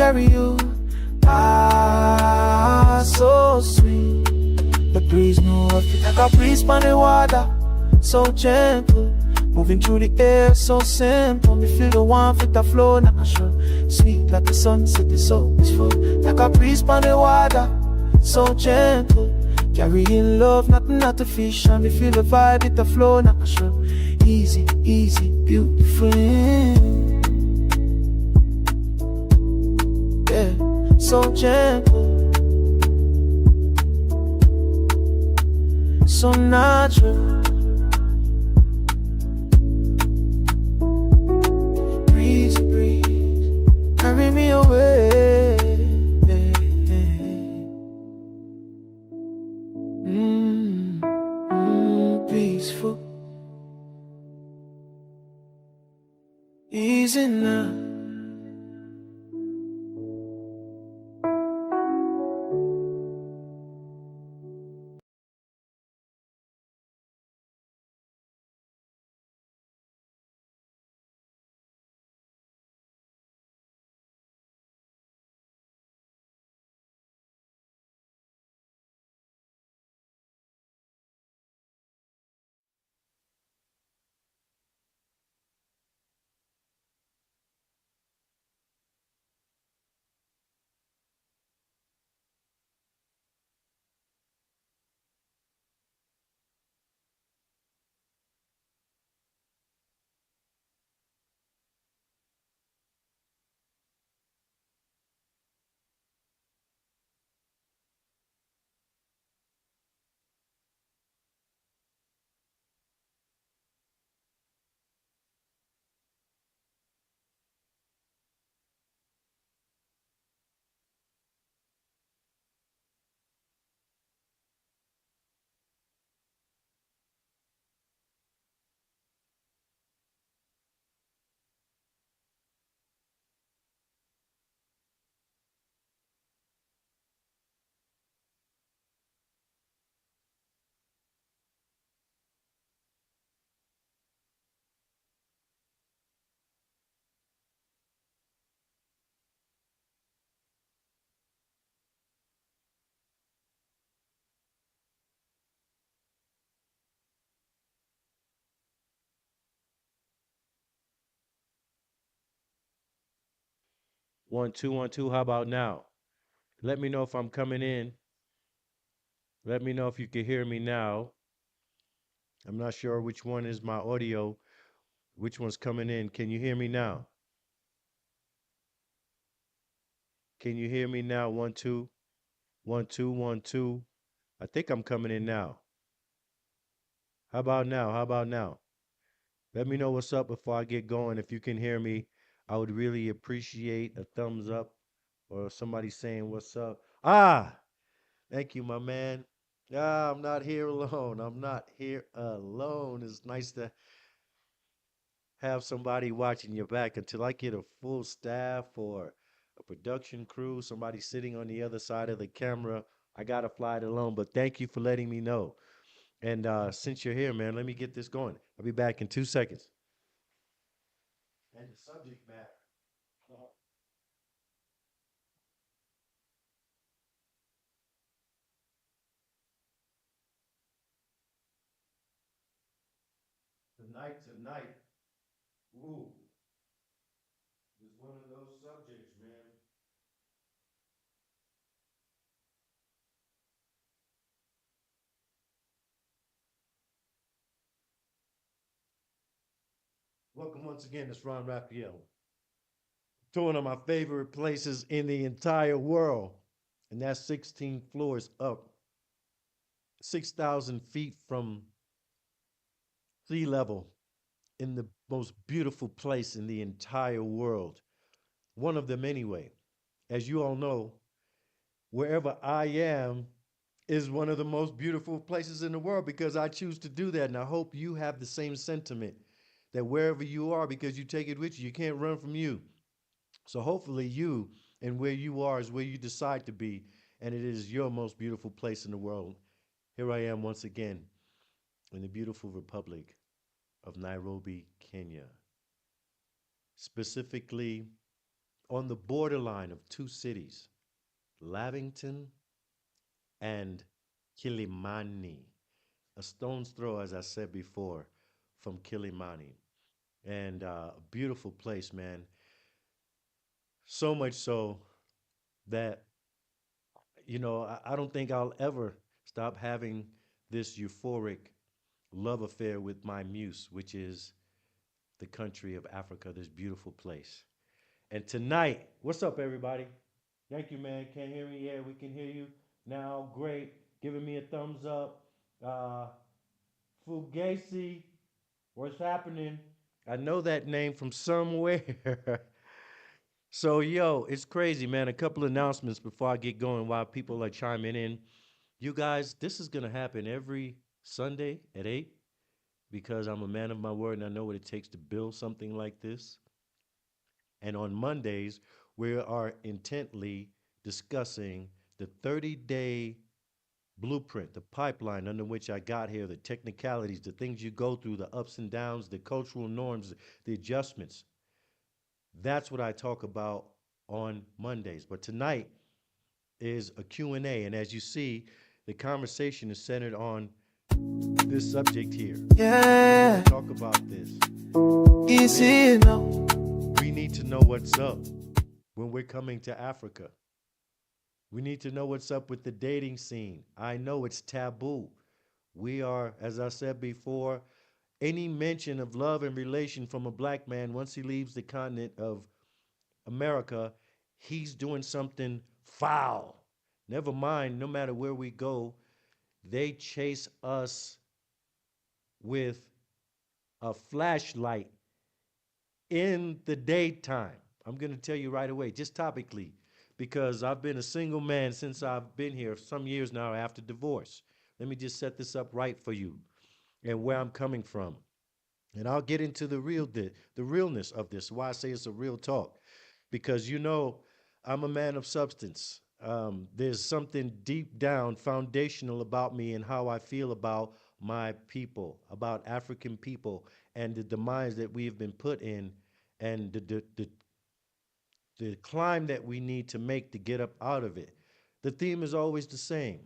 carry you. Ah, so sweet. The breeze move up, like a breeze on the water. So gentle, moving through the air, so simple. Me feel the warmth with the flow natural. Sweet like the sunset, it's so peaceful. Like a breeze on the water, so gentle. Carrying love, nothing artificial. Me feel the vibe with the flow natural. Easy, easy, beautiful. Yeah, so gentle, so natural. Breeze, breeze, carry me away. Peaceful, easy now. One, two, 1, 2. How about now? Let me know if I'm coming in. Let me know if you can hear me now. I'm not sure which one is my audio, which one's coming in. Can you hear me now? Can you hear me now? 1, 2, 1, 2, 1, 2. I think I'm coming in now. How about now? How about now? Let me know what's up before I get going. If you can hear me, I would really appreciate a thumbs up or somebody saying what's up. Ah, thank you, my man. Ah, I'm not here alone. I'm not here alone. It's nice to have somebody watching your back until I get a full staff or a production crew, somebody sitting on the other side of the camera. I gotta fly it alone. But thank you for letting me know. And since you're here, man, let me get this going. I'll be back in 2 seconds. And the subject matter. Tonight, ooh, is one of those subjects, man. Welcome once again. It's Ron Raphael. To one of my favorite places in the entire world, and that's 16 floors up, 6,000 feet from sea level, in the most beautiful place in the entire world. One of them, anyway. As you all know, wherever I am is one of the most beautiful places in the world because I choose to do that. And I hope you have the same sentiment that wherever you are, because you take it with you, you can't run from you. So hopefully you and where you are is where you decide to be, and it is your most beautiful place in the world. Here I am once again in the beautiful Republic of Nairobi, Kenya. Specifically, on the borderline of two cities, Lavington and Kilimani, a stone's throw, as I said before, from Kilimani. And a beautiful place, man. So much so that, I don't think I'll ever stop having this euphoric love affair with my muse, which is the country of Africa, this beautiful place. And tonight, what's up, everybody? Thank you, man. Can't hear me? Yeah, we can hear you now. Great. Giving me a thumbs up. Uh, Fugazi, what's happening? I know that name from somewhere. So, yo, it's crazy, man. A couple announcements before I get going while people are chiming in. You guys, this is going to happen every Sunday at 8 because I'm a man of my word and I know what it takes to build something like this. And on Mondays, we are intently discussing the 30-day blueprint, the pipeline under which I got here, the technicalities, the things you go through, the ups and downs, the cultural norms, the adjustments. That's what I talk about on Mondays. But tonight is a Q&A, and as you see, the conversation is centered on this subject here. Yeah. Talk about this. Easy now. We need to know what's up when we're coming to Africa. We need to know what's up with the dating scene. I know it's taboo. We are, as I said before, any mention of love and relation from a black man once he leaves the continent of America, he's doing something foul. Never mind, no matter where we go, they chase us with a flashlight in the daytime. I'm going to tell you right away, just topically, because I've been a single man since I've been here some years now after divorce. Let me just set this up right for you and where I'm coming from. And I'll get into the realness of this, why I say it's a real talk. Because, I'm a man of substance. There's something deep down foundational about me and how I feel about my people, about African people, and the demise that we have been put in, and the climb that we need to make to get up out of it. The theme is always the same.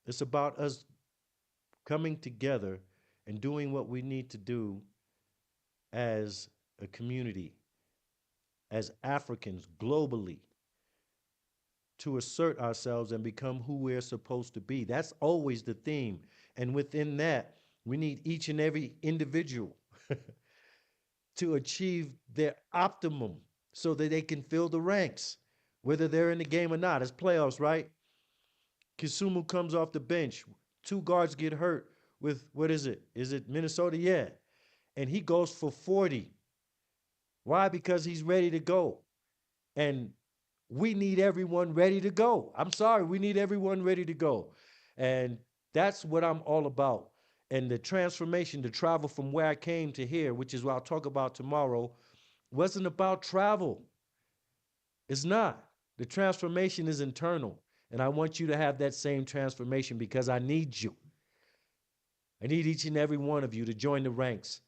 It's about us coming together and doing what we need to do as a community, as Africans globally, to assert ourselves and become who we're supposed to be. That's always the theme. And within that, we need each and every individual to achieve their optimum so that they can fill the ranks, whether they're in the game or not. It's playoffs, right? Kisumu comes off the bench. 2 guards get hurt with, what is it? Is it Minnesota? Yeah. And he goes for 40. Why? Because he's ready to go. And we need everyone ready to go. I'm sorry, we need everyone ready to go. And that's what I'm all about. And the transformation, to travel from where I came to here, which is what I'll talk about tomorrow, wasn't about travel. It's not. The transformation is internal. And I want you to have that same transformation because I need you. I need each and every one of you to join the ranks.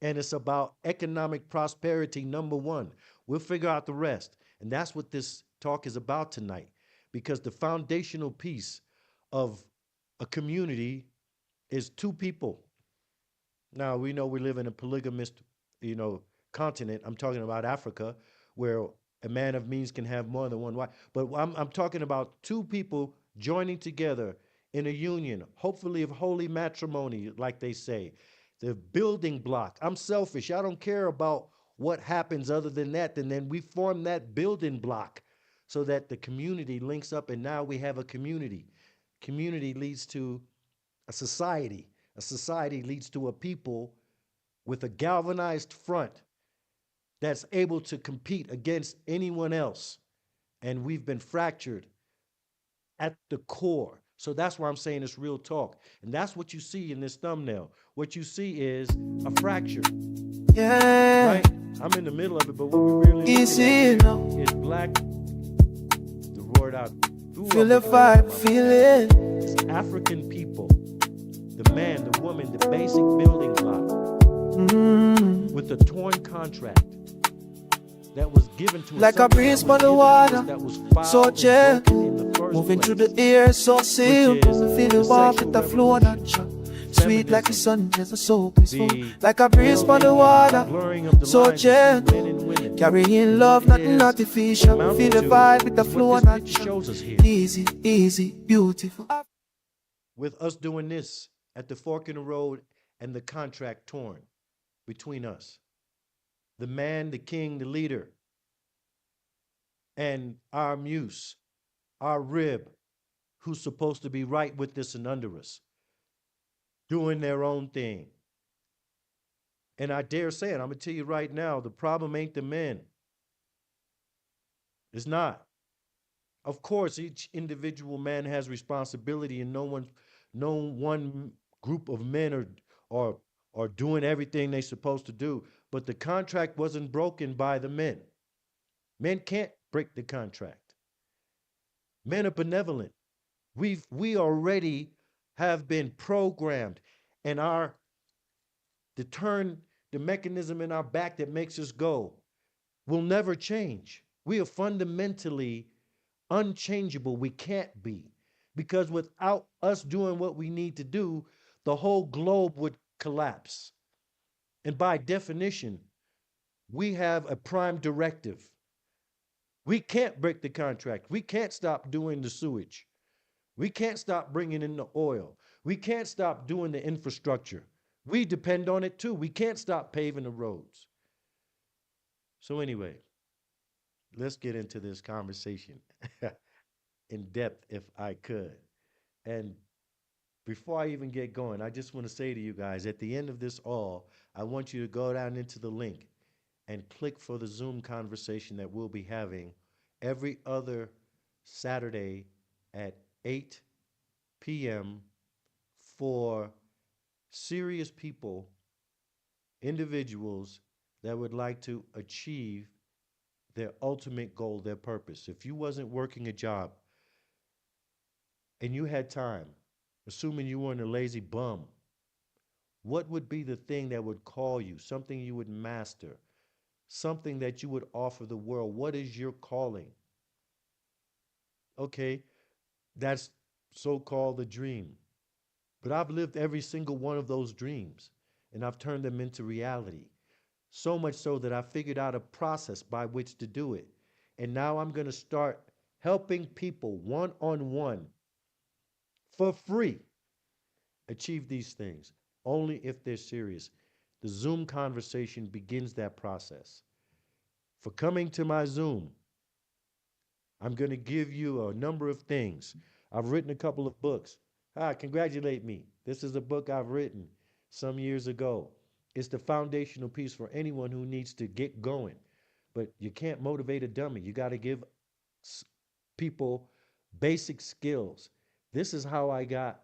And it's about economic prosperity, number one. We'll figure out the rest. And that's what this talk is about tonight. Because the foundational piece of a community is 2 people. Now, we know we live in a polygamous, continent. I'm talking about Africa, where a man of means can have more than one wife. But I'm talking about 2 people joining together in a union, hopefully of holy matrimony, like they say. The building block. I'm selfish. I don't care about what happens other than that. And then we form that building block so that the community links up, and now we have a community. Community leads to a society. A society leads to a people with a galvanized front that's able to compete against anyone else. And we've been fractured at the core. So that's why I'm saying it's real talk. And that's what you see in this thumbnail. What you see is a fracture. Yeah. Right? I'm in the middle of it, but what we really looking at is black, the word out. Feel the vibe, feel it. It's African people. The man, the woman, the basic building block. With a torn contract. that was given to us, like a something that breeze was by the given to us water, that was so foul and gentle, broken in the first moving through the place, air, so which simple. is Feel the the warmth sexual with the flow revolution, natural. Sweet like the feminism, sun, just so peaceful. the Like a breeze by the building and water, blurring of the so lines between men gentle. and women. Carrying And what love, it nothing is artificial. Feel amounting the to vibe with the is what flow this picture natural. shows us here. Easy, easy, beautiful. With us doing this at the fork in the road and the contract torn between us, the man, the king, the leader, and our muse, our rib, who's supposed to be right with us and under us, doing their own thing. And I dare say it, I'm gonna tell you right now, the problem ain't the men. It's not. Of course, each individual man has responsibility, and no one group of men are are doing everything they're supposed to do. But the contract wasn't broken by the men. Men can't break the contract. Men are benevolent. We already have been programmed, and our the turn the mechanism in our back that makes us go will never change. We are fundamentally unchangeable. We can't be. Because without us doing what we need to do, the whole globe would collapse. And by definition, we have a prime directive. We can't break the contract. We can't stop doing the sewage. We can't stop bringing in the oil. We can't stop doing the infrastructure. We depend on it too. We can't stop paving the roads. So, anyway, let's get into this conversation in depth if I could. And before I even get going, I just want to say to you guys at the end of this all, I want you to go down into the link and click for the Zoom conversation that we'll be having every other Saturday at 8 p.m. for serious people, individuals that would like to achieve their ultimate goal, their purpose. If you wasn't working a job and you had time, assuming you weren't a lazy bum, what would be the thing that would call you, something you would master, something that you would offer the world? What is your calling? Okay, that's so called a dream. But I've lived every single one of those dreams and I've turned them into reality. So much so that I figured out a process by which to do it. And now I'm going to start helping people one on one for free achieve these things only if they're serious. The Zoom conversation begins that process. For coming to my Zoom, I'm going to give you a number of things. I've written a couple of books. Congratulate me. This is a book I've written some years ago. It's the foundational piece for anyone who needs to get going. But you can't motivate a dummy. You got to give people basic skills. This is how I got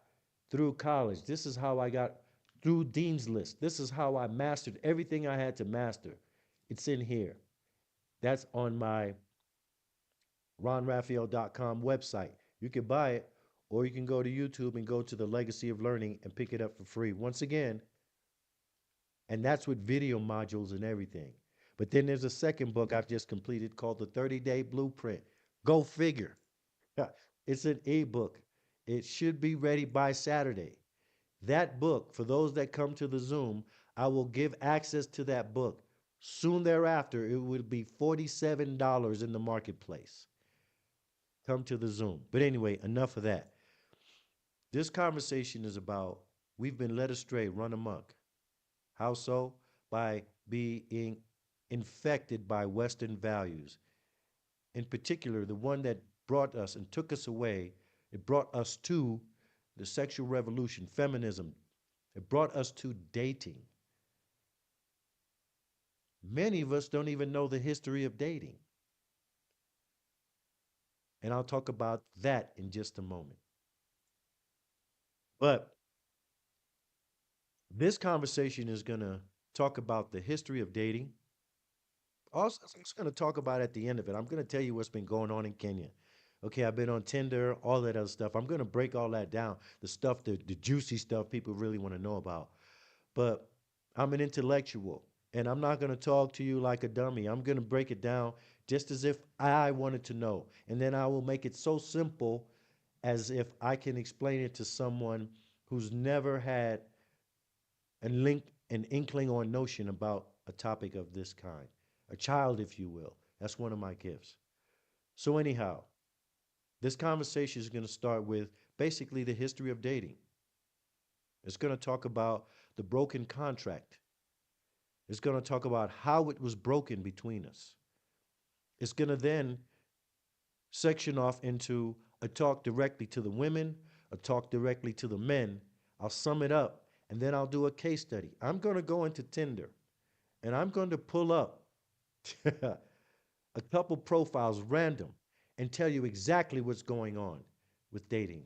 through college. This is how I got through Dean's List. This is how I mastered everything I had to master. It's in here. That's on my ronraphael.com website. You can buy it, or you can go to YouTube and go to the Legacy of Learning and pick it up for free. Once again, and that's with video modules and everything. But then there's a second book I've just completed called The 30-Day Blueprint. Go figure. It's an ebook. It should be ready by Saturday. That book, for those that come to the Zoom, I will give access to that book. Soon thereafter, it will be $47 in the marketplace. Come to the Zoom. But anyway, enough of that. This conversation is about we've been led astray, run amok. How so? By being infected by Western values. In particular, the one that brought us and took us away, it brought us to the sexual revolution, feminism. It brought us to dating. Many of us don't even know the history of dating. And I'll talk about that in just a moment. But this conversation is going to talk about the history of dating. Also, I'm just going to talk about at the end of it. I'm going to tell you what's been going on in Kenya. Okay, I've been on Tinder, all that other stuff. I'm going to break all that down, the stuff, the juicy stuff people really want to know about. But I'm an intellectual. And I'm not going to talk to you like a dummy. I'm going to break it down just as if I wanted to know. And then I will make it so simple as if I can explain it to someone who's never had an inkling or notion about a topic of this kind. A child, if you will. That's one of my gifts. So, anyhow, this conversation is going to start with basically the history of dating. It's going to talk about the broken contract. It's going to talk about how it was broken between us. It's going to then section off into a talk directly to the women, a talk directly to the men. I'll sum it up, and then I'll do a case study. I'm going to go into Tinder, and I'm going to pull up a couple profiles random and tell you exactly what's going on with dating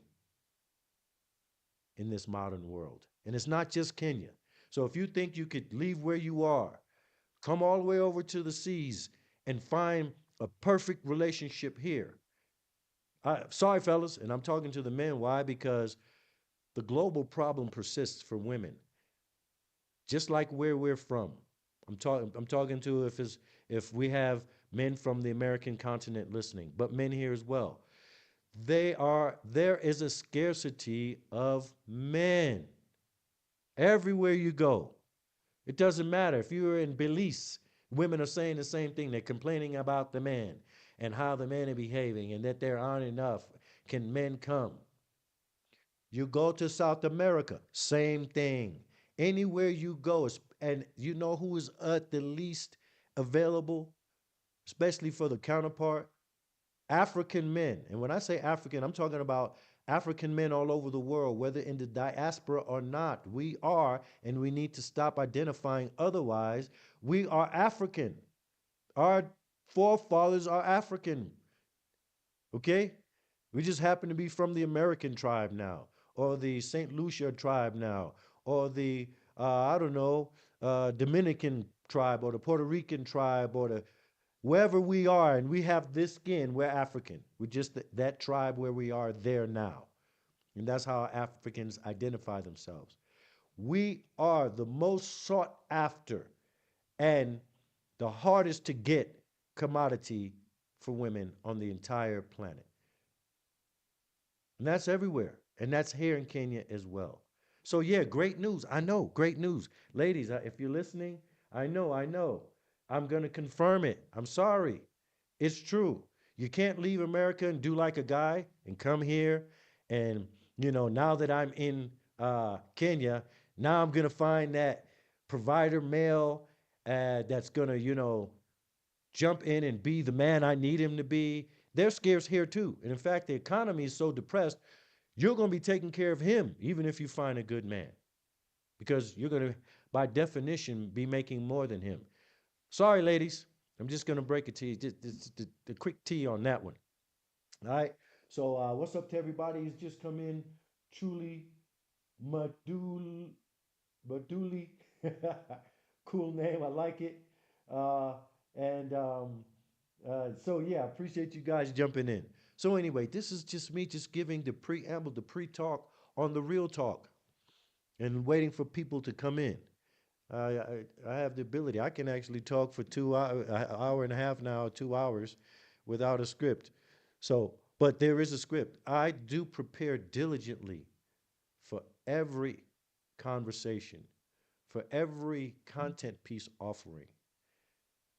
in this modern world. And it's not just Kenya. So if you think you could leave where you are, come all the way over to the seas and find a perfect relationship here. Sorry, fellas, and I'm talking to the men. Why? Because the global problem persists for women, just like where we're from. I'm talking to if we have men from the American continent listening, but men here as well. There is a scarcity of men everywhere you go. It doesn't matter if you're in Belize, women are saying the same thing. They're complaining about the man and how the men are behaving and that there aren't enough. Can men come? You go to South America, same thing. Anywhere you go, and you know who is at the least available, especially for the counterpart? African men. And when I say African, I'm talking about African men all over the world, whether in the diaspora or not. We are, and we need to stop identifying otherwise. We are African. Our forefathers are African. Okay? We just happen to be from the American tribe now, or the St. Lucia tribe now, or the, I don't know, Dominican tribe, or the Puerto Rican tribe, or the wherever we are, and we have this skin, we're African. We're just that tribe where we are there now. And that's how Africans identify themselves. We are the most sought after and the hardest to get commodity for women on the entire planet. And that's everywhere. And that's here in Kenya as well. So, yeah, great news. I know, great news. Ladies, if you're listening, I know. I'm going to confirm it. I'm sorry. It's true. You can't leave America and do like a guy and come here. And, now that I'm in Kenya, now I'm going to find that provider male that's going to, jump in and be the man I need him to be. They're scarce here too. And in fact, the economy is so depressed, you're going to be taking care of him, even if you find a good man, because you're going to, by definition, be making more than him. Sorry, ladies. I'm just going to break it to you. Just the quick tea on that one. All right. So, what's up to everybody who's just come in? Truly, Madul, Maduli. Cool name. I like it. Uh, and yeah, I appreciate you guys jumping in. So anyway, this is just me just giving the preamble, the pre-talk on the real talk, and waiting for people to come in. I have the ability. I can actually talk for 2 hours, an hour and a half now, 2 hours, without a script. So, but there is a script. I do prepare diligently for every conversation, for every content piece offering.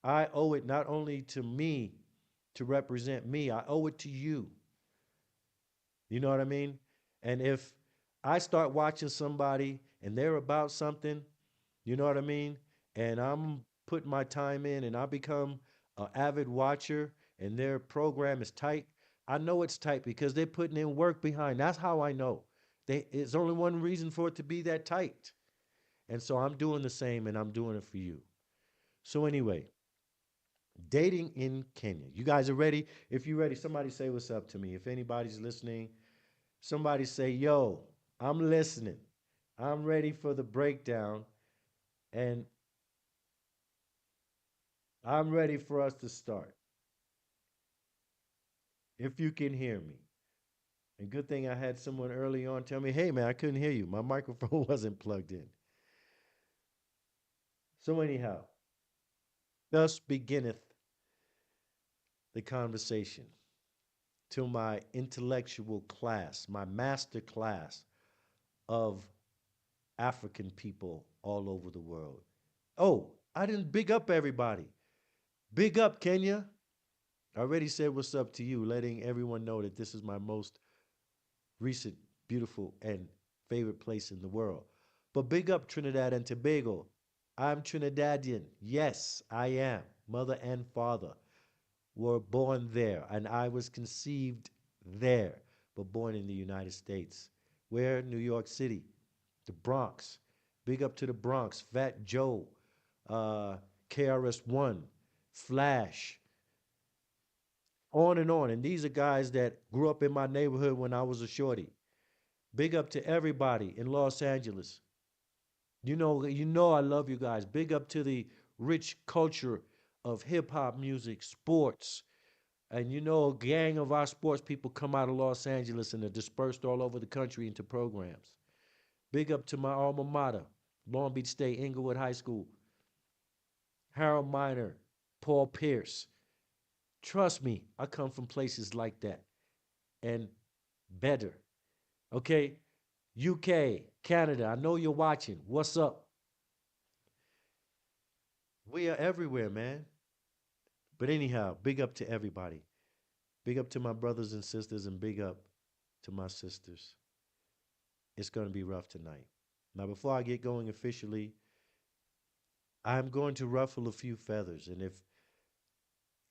I owe it not only to me to represent me, I owe it to you. You know what I mean? And if I start watching somebody and they're about something, you know what I mean? And I'm putting my time in and I become an avid watcher and their program is tight. I know it's tight because they're putting in work behind. That's how I know. It's only one reason for it to be that tight. And so I'm doing the same and I'm doing it for you. So anyway, dating in Kenya. You guys are ready? If you're ready, somebody say what's up to me. If anybody's listening, somebody say, yo, I'm listening. I'm ready for the breakdown. And I'm ready for us to start. If you can hear me. And good thing I had someone early on tell me, hey, man, I couldn't hear you. My microphone wasn't plugged in. So, anyhow, Thus beginneth the conversation to my intellectual class, my master class of African people all over the world. Oh, I didn't big up everybody. Big up, Kenya. I already said what's up to you, letting everyone know that this is my most recent, beautiful, and favorite place in the world. But big up Trinidad and Tobago. I'm Trinidadian. Yes, I am. Mother and father were born there, and I was conceived there, but born in the United States. Where? New York City, the Bronx. Big up to the Bronx. Fat Joe, uh, KRS-One, Flash, on and on. And these are guys that grew up in my neighborhood when I was a shorty. Big up to everybody in Los Angeles. You know I love you guys. Big up to the rich culture of hip hop music, sports. And you know, a gang of our sports people come out of Los Angeles and are dispersed all over the country into programs. Big up to my alma mater, Long Beach State, Inglewood High School, Harold Miner, Paul Pierce. Trust me, I come from places like that and better. Okay? UK, Canada, I know you're watching. What's up? We are everywhere, man. But anyhow, big up to everybody. Big up to my brothers and sisters, and big up to my sisters. It's going to be rough tonight. Now, before I get going officially, I'm going to ruffle a few feathers. And if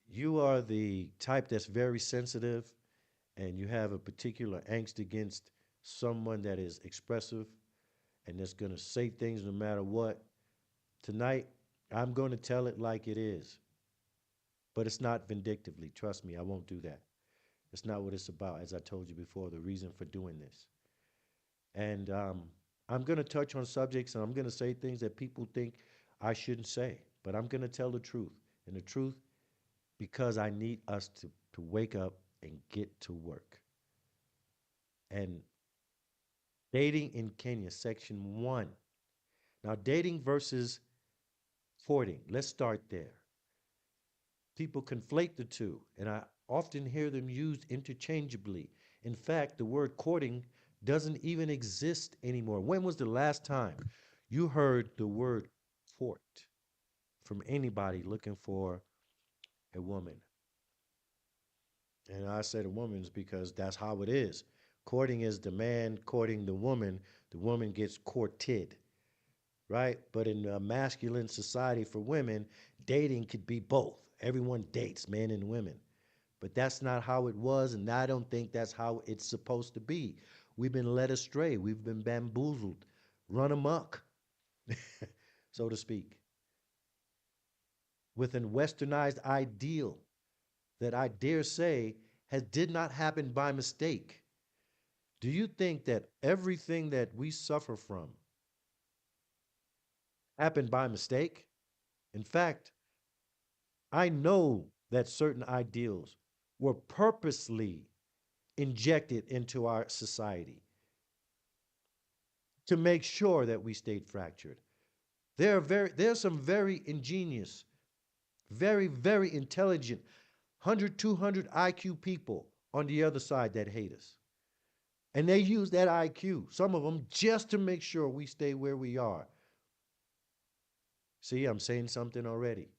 you are the type that's very sensitive and you have a particular angst against someone that is expressive and that's going to say things no matter what, tonight I'm going to tell it like it is. But it's not vindictively. Trust me, I won't do that. It's not what it's about, as I told you before, the reason for doing this. And I'm going to touch on subjects and I'm going to say things that people think I shouldn't say. But I'm going to tell the truth. And the truth because I need us to wake up and get to work. And dating in Kenya, section 1. Now, dating versus courting. Let's start there. People conflate the two, and I often hear them used interchangeably. In fact, the word courting doesn't even exist anymore. When was the last time you heard the word court from anybody looking for a woman? And I said a woman's because that's how it is. Courting is the man courting the woman gets courted, right? But in a masculine society for women, dating could be both. Everyone dates, men and women. But that's not how it was, and I don't think that's how it's supposed to be. We've been led astray, we've been bamboozled, run amok, so to speak, with an westernized ideal that I dare say has did not happen by mistake. Do you think that everything that we suffer from happened by mistake? In fact, I know that certain ideals were purposely injected into our society to make sure that we stayed fractured. There's some very ingenious, very intelligent 100, 200 IQ people on the other side that hate us. And they use that IQ, some of them, just to make sure we stay where we are. See, I'm saying something already.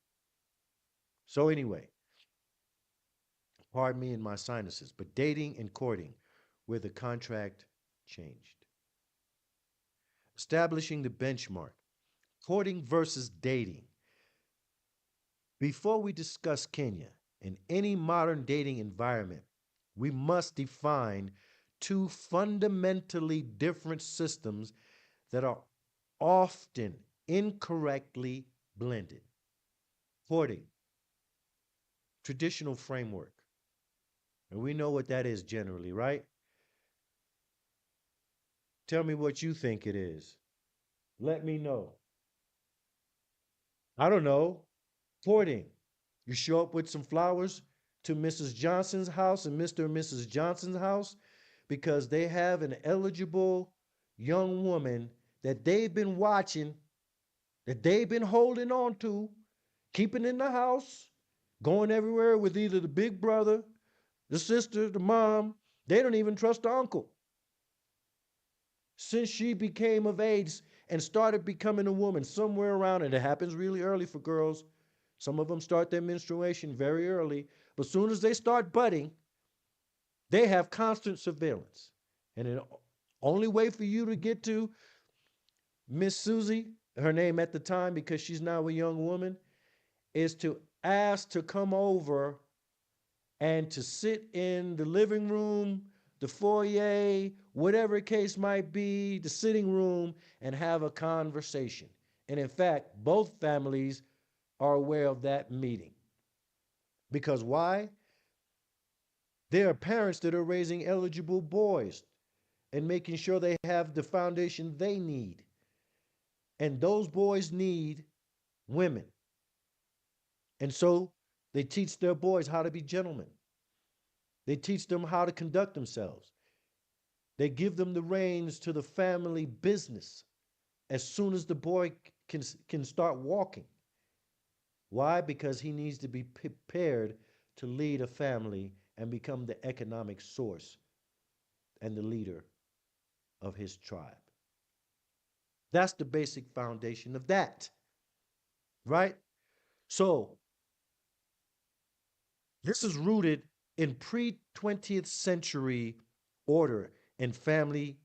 So, anyway, pardon me in my sinuses, but dating and courting, where the contract changed. Establishing the benchmark, courting versus dating. Before we discuss Kenya, in any modern dating environment, we must define two fundamentally different systems that are often incorrectly blended. Courting, traditional framework. And we know what that is generally, right? Tell me what you think it is. Let me know. I don't know. Courting. You show up with some flowers to Mrs. Johnson's house and Mr. and Mrs. Johnson's house because they have an eligible young woman that they've been watching, that they've been holding on to, keeping in the house, going everywhere with either the big brother, the sister, the mom. They don't even trust the uncle. Since she became of age and started becoming a woman somewhere around, and it happens really early for girls. Some of them start their menstruation very early, but as soon as they start budding, they have constant surveillance. And the only way for you to get to Miss Susie, her name at the time, because she's now a young woman, is to ask to come over and to sit in the living room, the foyer, whatever case might be, the sitting room, and have a conversation. And in fact, both families are aware of that meeting. Because why? There are parents that are raising eligible boys and making sure they have the foundation they need. And those boys need women. And so they teach their boys how to be gentlemen. They teach them how to conduct themselves. They give them the reins to the family business as soon as the boy can start walking. Why? Because he needs to be prepared to lead a family and become the economic source and the leader of his tribe. That's the basic foundation of that, right? So, this is rooted in pre 20th century order and family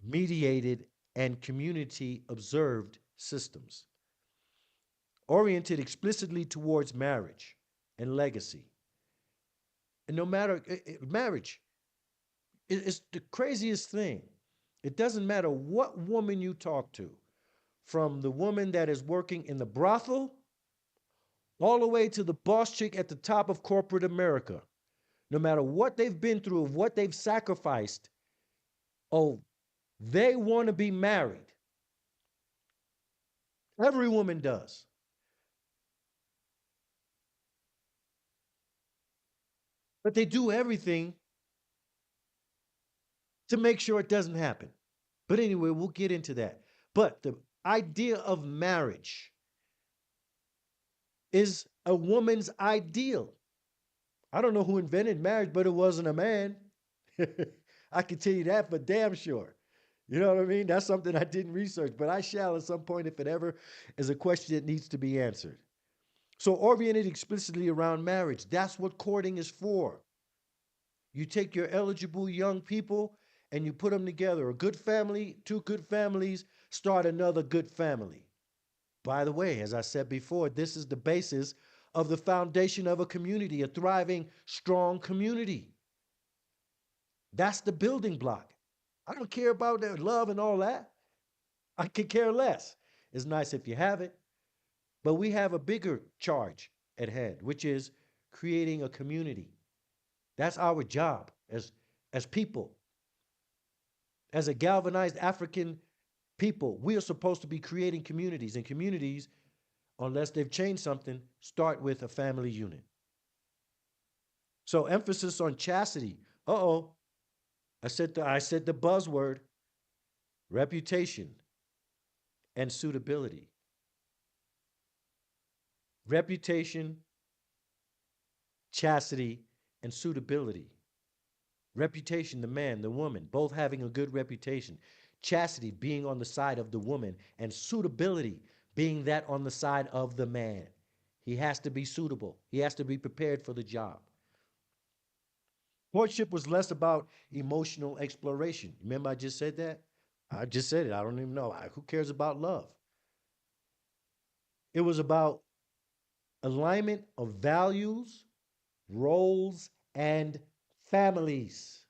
mediated and community observed systems, oriented explicitly towards marriage and legacy. And no matter marriage is the craziest thing. It doesn't matter what woman you talk to, from the woman that is working in the brothel all the way to the boss chick at the top of corporate America. No matter what they've been through, what they've sacrificed, oh, they want to be married. Every woman does. But they do everything to make sure it doesn't happen. But anyway, we'll get into that. But the idea of marriage is a woman's ideal. I don't know who invented marriage, but it wasn't a man. I can tell you that for damn sure. You know what I mean? That's something I didn't research, but I shall at some point if it ever is a question that needs to be answered. So, oriented explicitly around marriage, that's what courting is for. You take your eligible young people and you put them together. A good family, two good families, start another good family. By the way, as I said before, this is the basis of the foundation of a community, a thriving, strong community. That's the building block. I don't care about their love and all that. I could care less. It's nice if you have it, but we have a bigger charge at hand, which is creating a community. That's our job as people, as a galvanized African people. We are supposed to be creating communities, and communities, unless they've changed something, start with a family unit. So emphasis on chastity. Uh-oh. I said the buzzword, reputation and suitability. Reputation, chastity, and suitability. Reputation, the man, the woman, both having a good reputation. Chastity being on the side of the woman, and suitability being that on the side of the man. He has to be suitable. He has to be prepared for the job. Courtship was less about emotional exploration. Remember, I just said that? I just said it. I don't even know. Who cares about love? It was about alignment of values, roles, and families.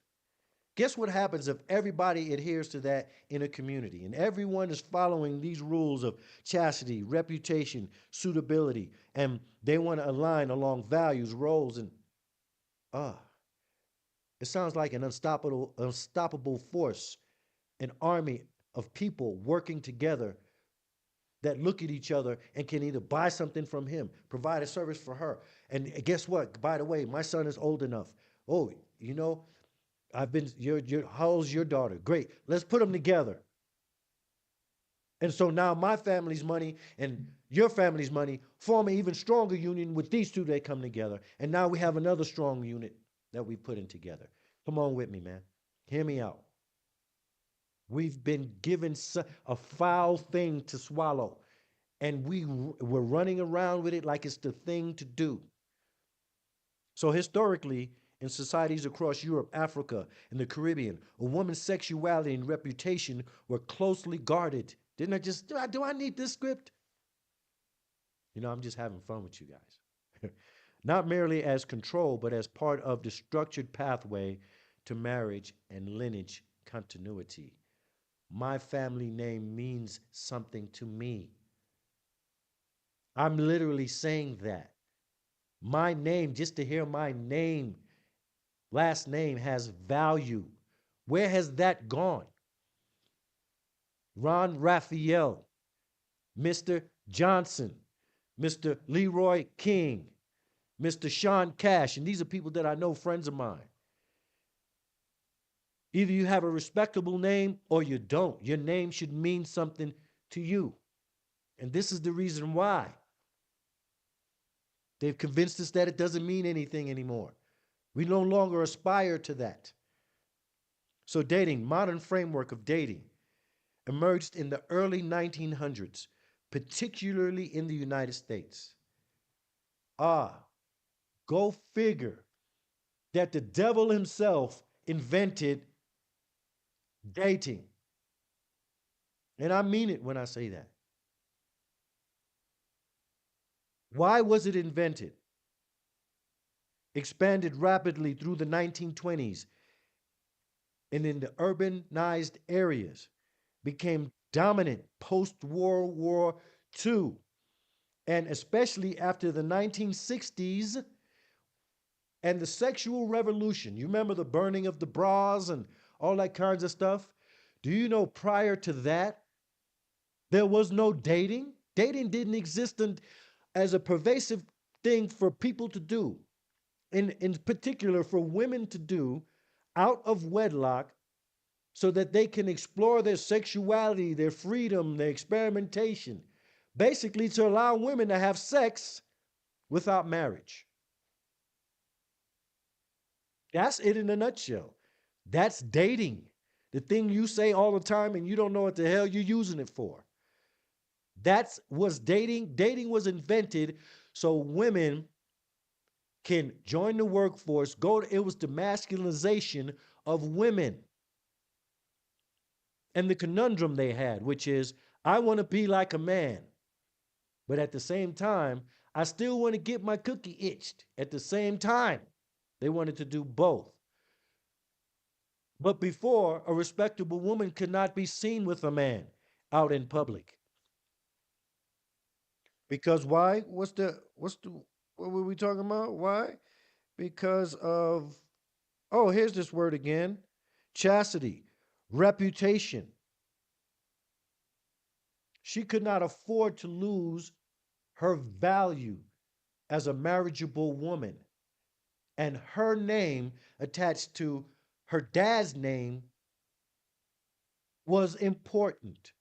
Guess what happens if everybody adheres to that in a community and everyone is following these rules of chastity, reputation, suitability, and they want to align along values, roles, and ah, it sounds like an unstoppable force, an army of people working together that look at each other and can either buy something from him, provide a service for her. And guess what? By the way, my son is old enough. Oh, you know, I've been, how old's your daughter? Great. Let's put them together. And so now my family's money and your family's money form an even stronger union with these two that come together. And now we have another strong unit that we put in together. Come on with me, man. Hear me out. We've been given a foul thing to swallow, and we're running around with it like it's the thing to do. So historically, in societies across Europe, Africa, and the Caribbean, a woman's sexuality and reputation were closely guarded. Didn't I just do I need this script? I'm just having fun with you guys. Not merely as control, but as part of the structured pathway to marriage and lineage continuity. My family name means something to me. I'm literally saying that. My name, just to hear my name, last name has value. Where has that gone? Ron Raphael, Mr. Johnson, Mr. Leroy King, Mr. Sean Cash, and these are people that I know, friends of mine. Either you have a respectable name or you don't. Your name should mean something to you. And this is the reason why. They've convinced us that it doesn't mean anything anymore. We no longer aspire to that. So dating, modern framework of dating, emerged in the early 1900s, particularly in the United States. Ah, go figure that the devil himself invented dating. And I mean it when I say that. Why was it invented? Expanded rapidly through the 1920s and in the urbanized areas, became dominant post World War II, and especially after the 1960s and the sexual revolution. You remember the burning of the bras and all that kinds of stuff? Do you know prior to that, there was no dating? Dating didn't exist as a pervasive thing for people to do, in particular for women to do out of wedlock so that they can explore their sexuality, their freedom, their experimentation. Basically, to allow women to have sex without marriage. That's it in a nutshell. That's dating. The thing you say all the time and you don't know what the hell you're using it for. That was dating. Dating was invented so women can join the workforce, it was the masculinization of women. And the conundrum they had, which is, I want to be like a man, but at the same time, I still want to get my cookie itched at the same time. They wanted to do both. But before, a respectable woman could not be seen with a man out in public. Because why? What were we talking about? Why? Because of, oh, here's this word again, chastity, reputation. She could not afford to lose her value as a marriageable woman. And her name attached to her dad's name was important.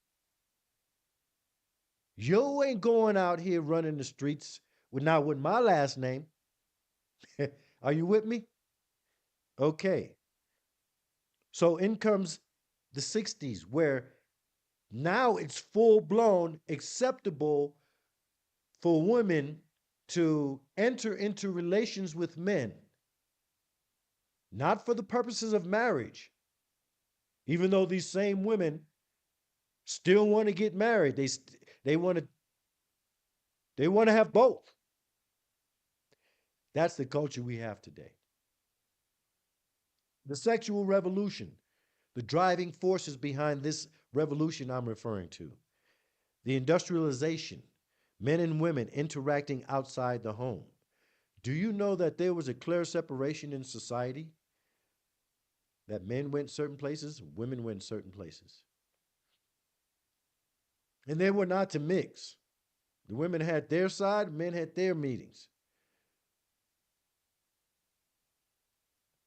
You ain't going out here running the streets not with my last name. Are you with me? Okay. So in comes the 60s, where now it's full blown acceptable for women to enter into relations with men, not for the purposes of marriage, even though these same women still want to get married. They want to have both. That's the culture we have today. The sexual revolution, the driving forces behind this revolution I'm referring to, the industrialization, men and women interacting outside the home. Do you know that there was a clear separation in society? That men went certain places, women went certain places. And they were not to mix. The women had their side, men had their meetings.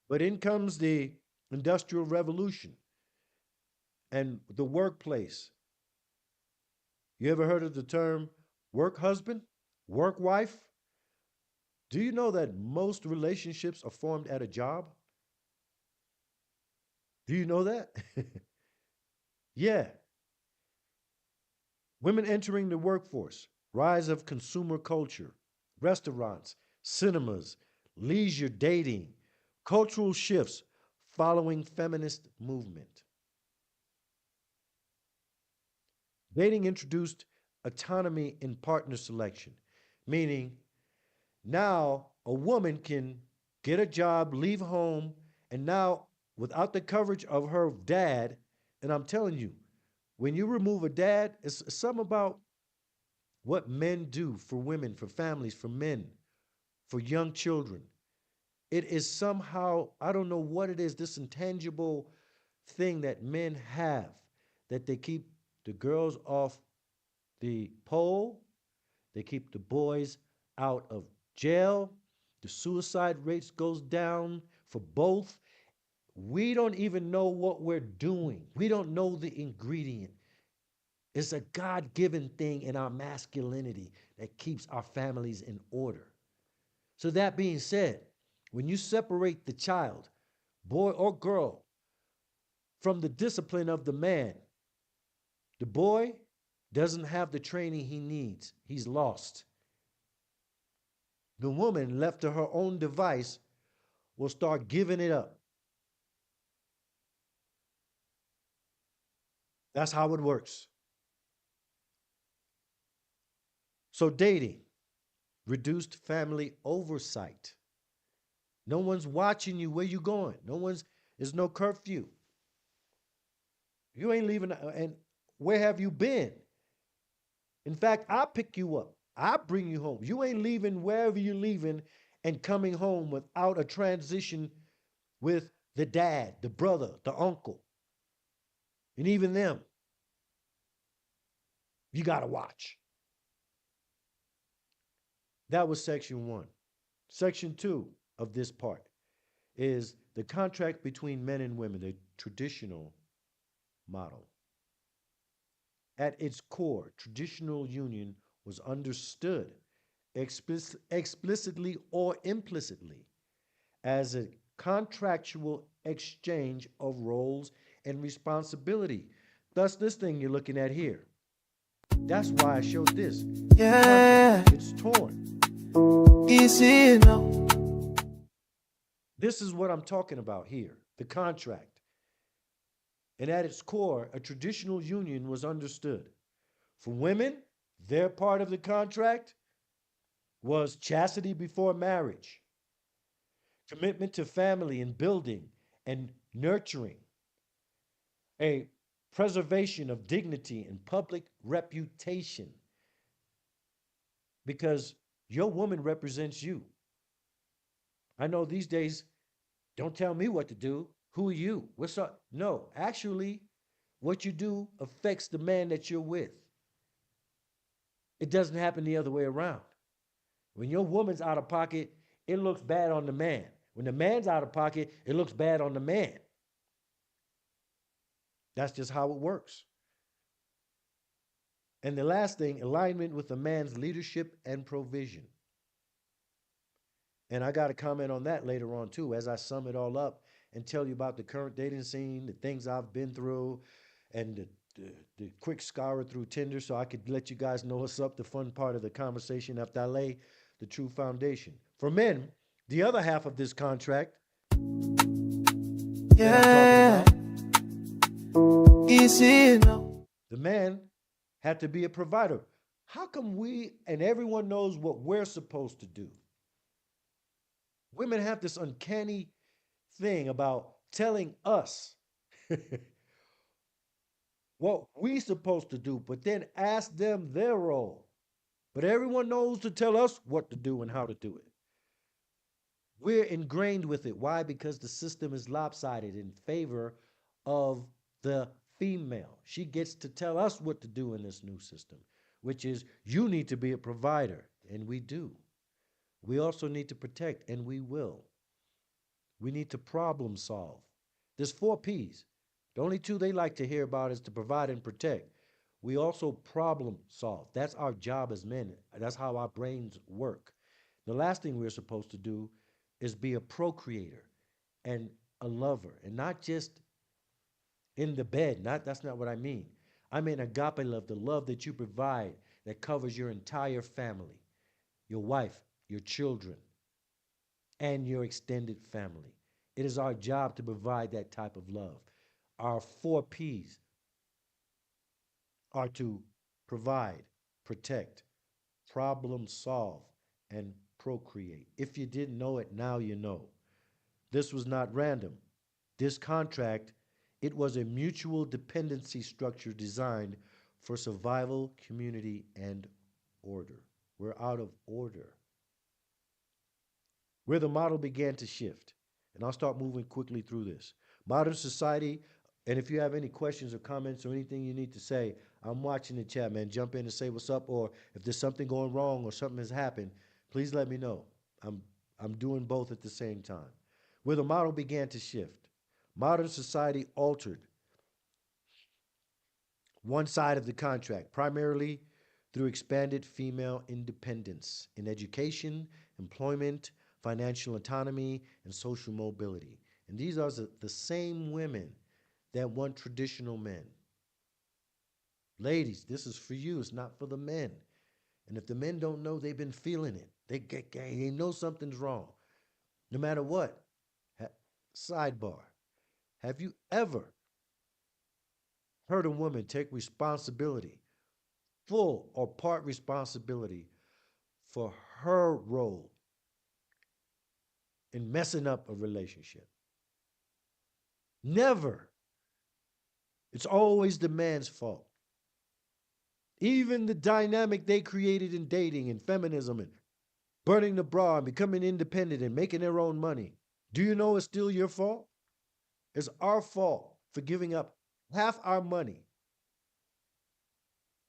But in comes the Industrial Revolution and the workplace You ever heard of the term work husband, work wife? Do you know that most relationships are formed at a job? Do you know that? Yeah. Women entering the workforce, rise of consumer culture, restaurants, cinemas, leisure dating, cultural shifts following feminist movement. Dating introduced autonomy in partner selection, meaning now a woman can get a job, leave home, and now without the coverage of her dad, and I'm telling you, when you remove a dad, it's something about what men do for women, for families, for men, for young children. It is somehow, I don't know what it is, this intangible thing that men have that they keep the girls off the pole, they keep the boys out of jail, the suicide rates goes down for both. We don't even know what we're doing. We don't know the ingredient. It's a God given thing in our masculinity that keeps our families in order. So, that being said, when you separate the child, boy or girl, from the discipline of the man, the boy doesn't have the training he needs. He's lost. The woman, left to her own device, will start giving it up. That's how it works. So, dating, reduced family oversight. No one's watching you where you going. There's no curfew. You ain't leaving. And where have you been? In fact, I pick you up. I bring you home. You ain't leaving wherever you're leaving and coming home without a transition with the dad, the brother, the uncle, and even them. You got to watch. That was section one. Section two of this part is the contract between men and women, the traditional model. At its core, traditional union was understood explicitly or implicitly as a contractual exchange of roles and responsibility. Thus, this thing you're looking at here. That's why I showed this. Yeah, Contract. It's torn. easy now. This is what I'm talking about here, the contract. And at its core, a traditional union was understood. For women, their part of the contract was chastity before marriage, commitment to family and building and nurturing, a preservation of dignity and public reputation, because your woman represents you. I know these days, don't tell me what to do. Who are you? What's up? No, actually, what you do affects the man that you're with. It doesn't happen the other way around. When your woman's out of pocket, it looks bad on the man. When the man's out of pocket, it looks bad on the man. That's just how it works. And the last thing, alignment with a man's leadership and provision. And I got to comment on that later on too, as I sum it all up and tell you about the current dating scene, the things I've been through, and the quick scour through Tinder, so I could let you guys know what's up, the fun part of the conversation after I lay the true foundation. For men, the other half of this contract that I'm talking Yeah, easy now. the man had to be a provider. How come we and everyone knows what we're supposed to do? Women have this uncanny thing about telling us what we supposed to do, but then ask them their role. But everyone knows to tell us what to do and how to do it. We're ingrained with it. Why? Because the system is lopsided in favor of the female. She gets to tell us what to do in this new system, which is you need to be a provider, and we do. We also need to protect, and we will. We need to problem solve. There's four P's. The only two they like to hear about is to provide and protect. We also problem solve. That's our job as men. That's how our brains work. The last thing we're supposed to do is be a procreator and a lover, and not just in the bed. Not That's not what I mean. I mean agape love, the love that you provide that covers your entire family, your wife, your children, and your extended family. It is our job to provide that type of love. Our four P's are to provide, protect, problem solve, and procreate. If you didn't know it, now you know. This was not random. This contract, it was a mutual dependency structure designed for survival, community, and order. We're out of order. Where the model began to shift. And I'll start moving quickly through this. Modern society, and if you have any questions or comments or anything you need to say, I'm watching the chat, man. Jump in and say what's up, or if there's something going wrong or something has happened, please let me know. I'm I'm doing both at the same time. Where the model began to shift. Modern society altered one side of the contract, primarily through expanded female independence in education, employment, financial autonomy, and social mobility. And these are the same women that want traditional men. Ladies, this is for you, it's not for the men. And if the men don't know, they've been feeling it. They know something's wrong. No matter what. Ha- Sidebar. Have you ever heard a woman take responsibility, full or part responsibility, for her role in messing up a relationship? Never. It's always the man's fault. Even the dynamic they created in dating and feminism and burning the bra and becoming independent and making their own money. Do you know it's still your fault? It's our fault for giving up half our money.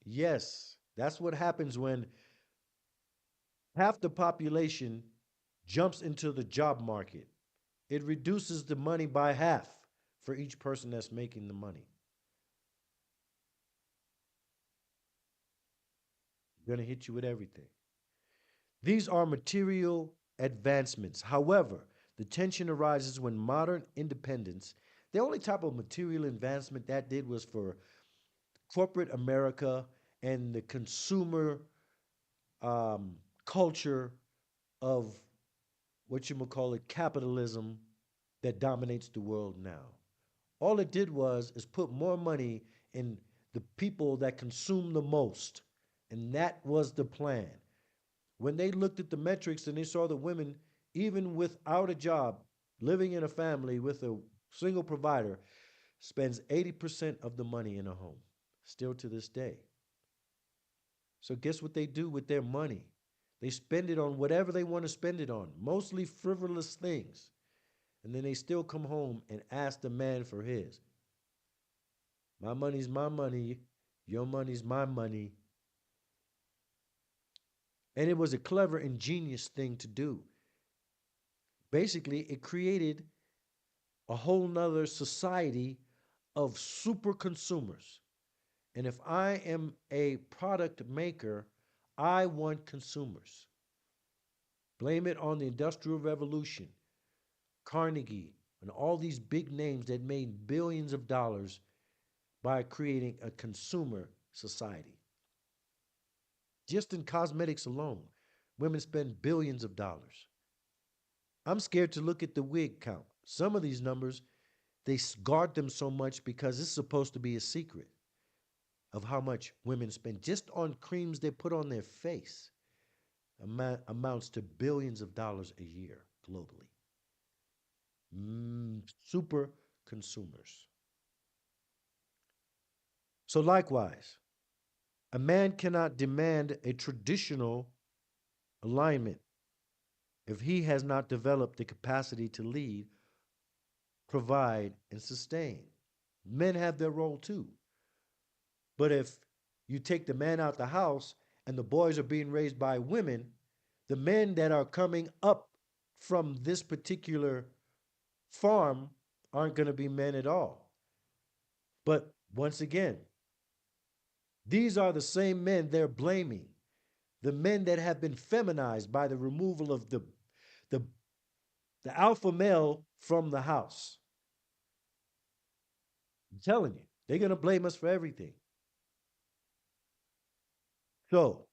Yes, that's what happens when half the population jumps into the job market. It reduces the money by half for each person that's making the money. Going to hit you with everything. These are material advancements. However, the tension arises when modern independence, the only type of material advancement that did was for corporate America and the consumer um, culture of what you might call it capitalism that dominates the world now. All it did was is put more money in the people that consume the most. And that was the plan. When they looked at the metrics and they saw that women, even without a job, living in a family with a single provider, spends 80% of the money in a home, still to this day. So, guess what they do with their money? They spend it on whatever they want to spend it on, mostly frivolous things. And then they still come home and ask the man for his. My money's my money, your money's my money. And it was a clever, ingenious thing to do. Basically, it created a whole nother society of super consumers. And if I am a product maker, I want consumers. Blame it on the Industrial Revolution, Carnegie, and all these big names that made billions of dollars by creating a consumer society. Just in cosmetics alone, women spend billions of dollars. I'm scared to look at the wig count. Some of these numbers, they guard them so much because it's supposed to be a secret of how much women spend just on creams they put on their face. Amounts to billions of dollars a year globally. Super consumers. So, likewise, a man cannot demand a traditional alignment if he has not developed the capacity to lead, provide, and sustain. Men have their role too. But if you take the man out the house and the boys are being raised by women, the men that are coming up from this particular farm aren't going to be men at all. But once again, These are the same men they're blaming, the men that have been feminized by the removal of the, the alpha male from the house. I'm telling you, they're going to blame us for everything. So,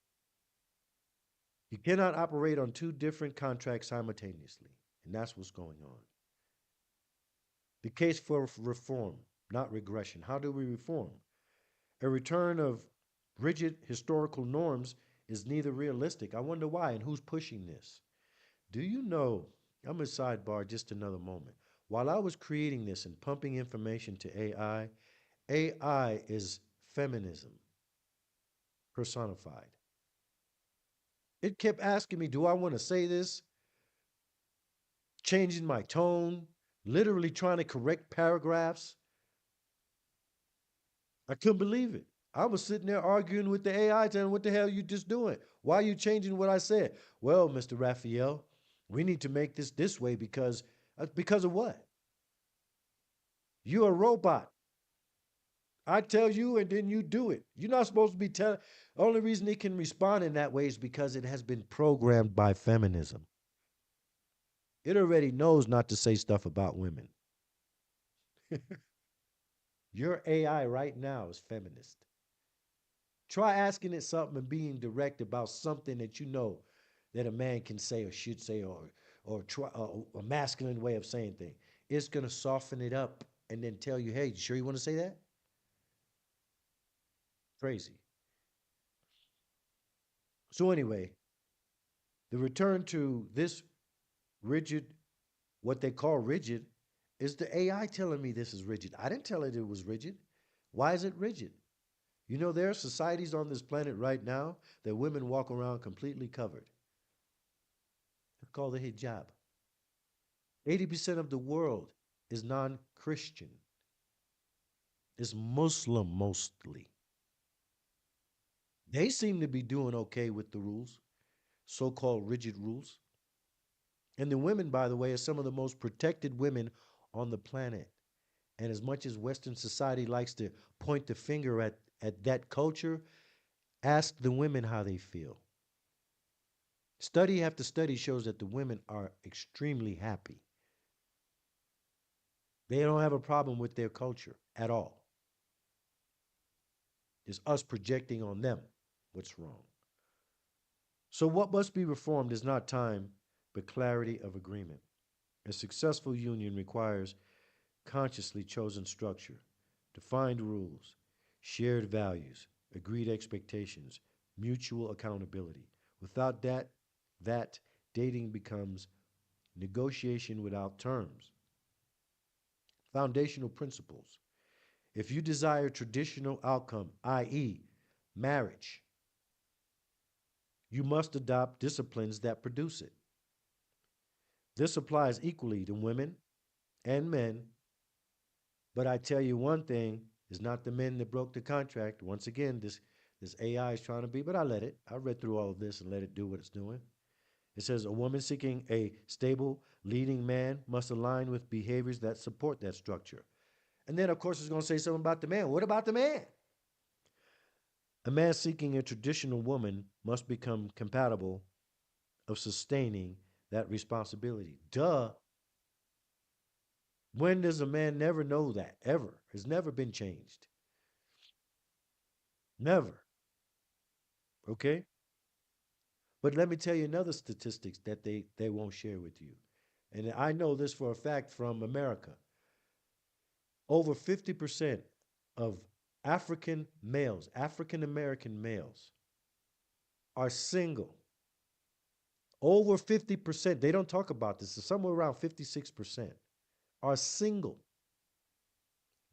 you cannot operate on two different contracts simultaneously. And that's what's going on. The case for reform, not regression. How do we reform? A return of rigid historical norms is neither realistic. I wonder why and who's pushing this. Do you know? I'm a sidebar just another moment. While I was creating this and pumping information to AI, AI is feminism personified. It kept asking me, do I want to say this? Changing my tone, literally trying to correct paragraphs. I couldn't believe it. I was sitting there arguing with the AI, telling what the hell you just doing? Why are you changing what I said? Well, Mr. Raphael, we need to make this way because of what? You're a robot. I tell you and then you do it. You're not supposed to be telling. The only reason it can respond in that way is because it has been programmed by feminism. It already knows not to say stuff about women. Your AI right now is feminist. Try asking it something and being direct about something that you know that a man can say or should say or try a masculine way of saying things. It's gonna soften it up and then tell you, "Hey, you sure you want to say that?" Crazy. So anyway, the return to this rigid, what they call rigid, is the AI telling me this is rigid. I didn't tell it it was rigid. Why is it rigid? You know, there are societies on this planet right now that women walk around completely covered. It's called the hijab. 80% of the world is non Christian, is Muslim mostly. They seem to be doing okay with the rules, so called rigid rules. And the women, by the way, are some of the most protected women on the planet. And as much as Western society likes to point the finger at that culture, ask the women how they feel. Study after study shows that the women are extremely happy. They don't have a problem with their culture at all. It's us projecting on them what's wrong. So, what must be reformed is not time, but clarity of agreement. A successful union requires consciously chosen structure, defined rules, shared values, agreed expectations, mutual accountability. Without that dating becomes negotiation without terms. Foundational principles. If you desire traditional outcome, i.e., marriage, you must adopt disciplines that produce it. This applies equally to women and men, but I tell you one thing, it's not the men that broke the contract. Once again, this AI is trying to be, but I let it. I read through all of this and let it do what it's doing. It says a woman seeking a stable, leading man must align with behaviors that support that structure. And then, of course, it's going to say something about the man. What about the man? A man seeking a traditional woman must become compatible of sustaining that responsibility. Duh. When does a man never know that? Ever. It's never been changed. Never. Okay? But let me tell you another statistics that they won't share with you. And I know this for a fact from America. Over 50% of African males, African American males, are single. Over 50%, they don't talk about this, it's somewhere around 56%, are single.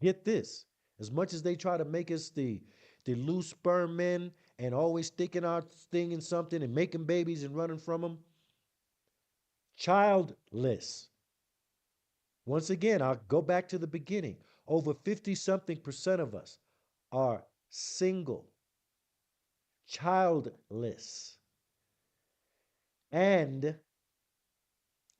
Get this. As much as they try to make us the loose sperm men and always sticking our thing in something and making babies and running from them, childless. Once again, I'll go back to the beginning. Over 50 something percent of us are single, childless, and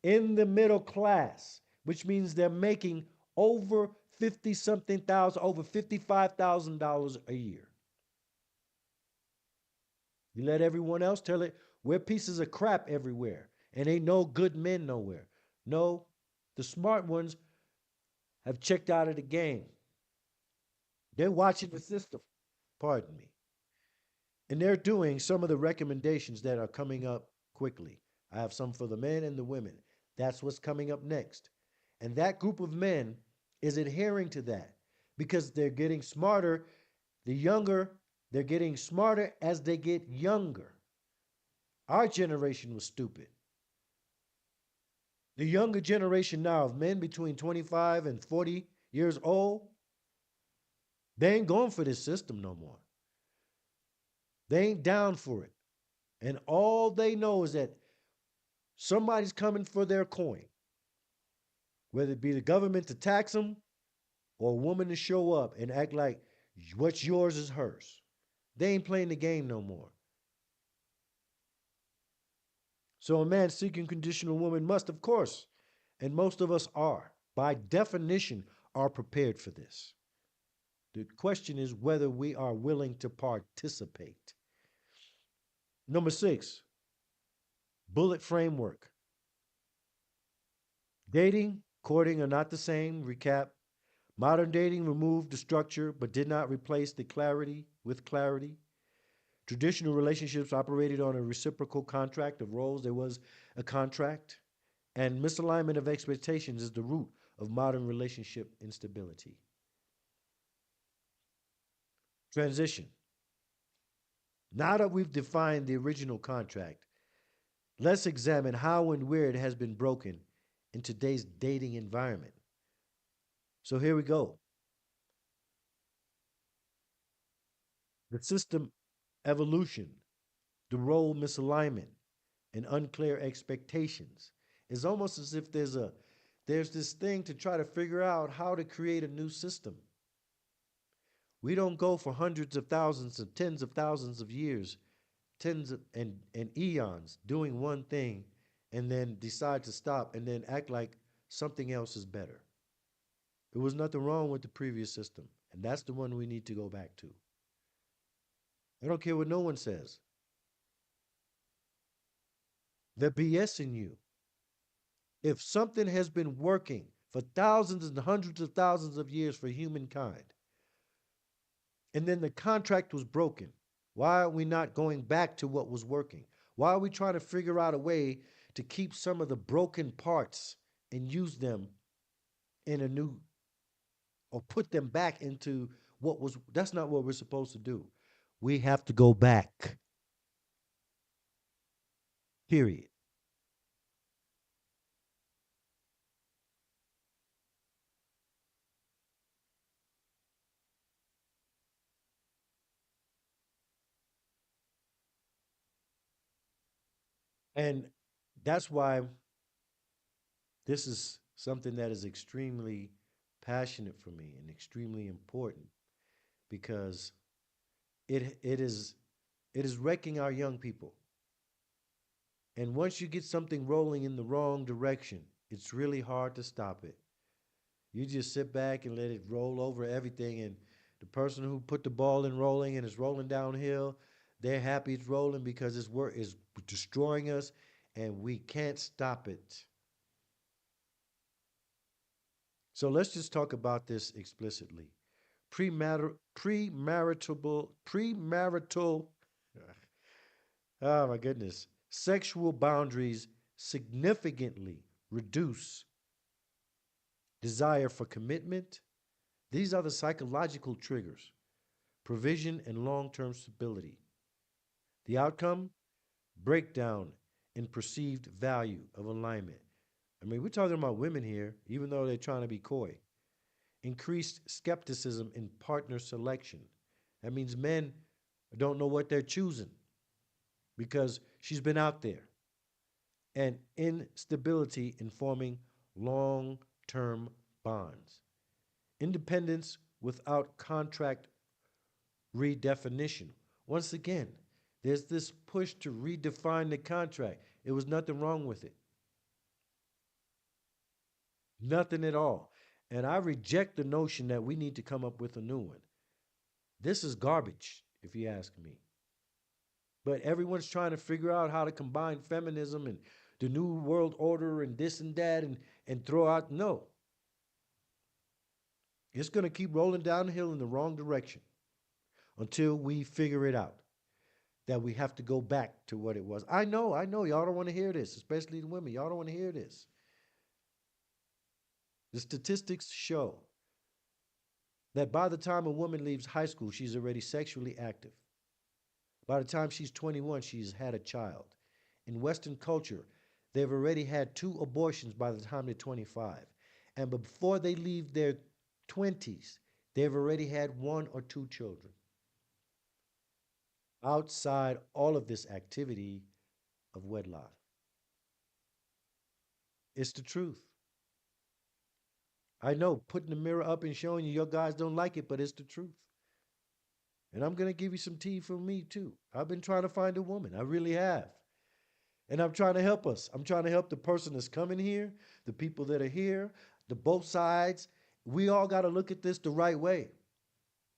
in the middle class, which means they're making over 50 something thousand, over $55,000 a year. You let everyone else tell it. We're pieces of crap everywhere, and ain't no good men nowhere. No, the smart ones have checked out of the game. They're watching the system. Pardon me. And they're doing some of the recommendations that are coming up quickly. I have some for the men and the women. That's what's coming up next. And that group of men is adhering to that because they're getting smarter. The younger, they're getting smarter as they get younger. Our generation was stupid. The younger generation now of men between 25 and 40 years old, they ain't going for this system no more. They ain't down for it. And all they know is that somebody's coming for their coin, whether it be the government to tax them or a woman to show up and act like what's yours is hers. They ain't playing the game no more. So a man seeking conditional woman must, of course, and most of us are, by definition, are prepared for this. The question is whether we are willing to participate. Number 6, bullet framework. Dating, courting are not the same. Recap. Modern dating removed the structure but did not replace the clarity with clarity. Traditional relationships operated on a reciprocal contract of roles. There was a contract. And misalignment of expectations is the root of modern relationship instability. Transition. Now that we've defined the original contract, let's examine how and where it has been broken in today's dating environment. So here we go. The system evolution, the role misalignment, and unclear expectations. It's almost as if there's this thing to try to figure out how to create a new system. We don't go for hundreds of thousands of tens of thousands of years, tens of, and eons doing one thing and then decide to stop and then act like something else is better. There was nothing wrong with the previous system, and that's the one we need to go back to. I don't care what no one says. They're BSing you. If something has been working for thousands and hundreds of thousands of years for humankind, and then the contract was broken, why are we not going back to what was working? Why are we trying to figure out a way to keep some of the broken parts and use them in a new, or put them back into what was? That's not what we're supposed to do. We have to go back. Period. And that's why this is something that is extremely passionate for me and extremely important because it is wrecking our young people. And once you get something rolling in the wrong direction, it's really hard to stop it. You just sit back and let it roll over everything. And the person who put the ball in rolling and it's rolling downhill, they're happy it's rolling because it's work is destroying us and we can't stop it. So let's just talk about this explicitly. Premarital, oh my goodness, sexual boundaries significantly reduce desire for commitment. These are the psychological triggers, provision and long term stability. The outcome, breakdown in perceived value of alignment. I mean, we're talking about women here, even though they're trying to be coy. Increased skepticism in partner selection. That means men don't know what they're choosing because she's been out there. And instability in forming long term bonds. Independence without contract redefinition. Once again, there's this push to redefine the contract. It was nothing wrong with it. Nothing at all. And I reject the notion that we need to come up with a new one. This is garbage, if you ask me. But everyone's trying to figure out how to combine feminism and the new world order and this and that and throw out. No, it's going to keep rolling downhill in the wrong direction until we figure it out that we have to go back to what it was. I know, y'all don't want to hear this, especially the women. Y'all don't want to hear this. The statistics show that by the time a woman leaves high school, she's already sexually active. By the time she's 21, she's had a child. In Western culture, they've already had 2 abortions by the time they're 25. And before they leave their 20s, they've already had 1 or 2 children. Outside all of this activity of wedlock. It's the truth. I know putting the mirror up and showing you your guys don't like it, but it's the truth. And I'm going to give you some tea from me too. I've been trying to find a woman. I really have. And I'm trying to help us. I'm trying to help the person that's coming here, the people that are here, the both sides. We all got to look at this the right way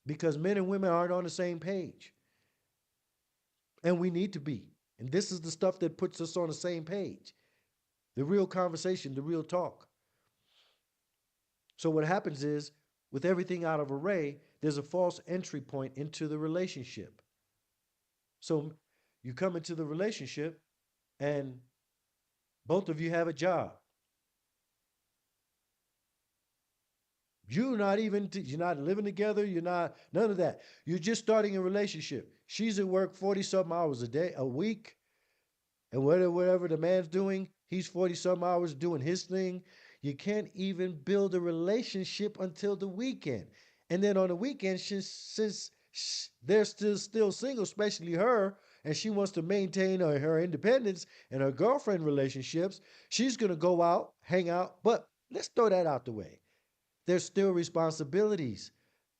because men and women aren't on the same page. And we need to be. And this is the stuff that puts us on the same page. The real conversation, the real talk. So what happens is, with everything out of array, there's a false entry point into the relationship. So you come into the relationship and both of you have a job. You're not living together. You're not, none of that. You're just starting a relationship. She's at work 40 something hours a week. And whatever the man's doing, he's 40 some hours doing his thing. You can't even build a relationship until the weekend. And then on the weekend, since they're still single, especially her, and she wants to maintain her independence and her girlfriend relationships, she's going to go out, hang out. But let's throw that out the way. There's still responsibilities.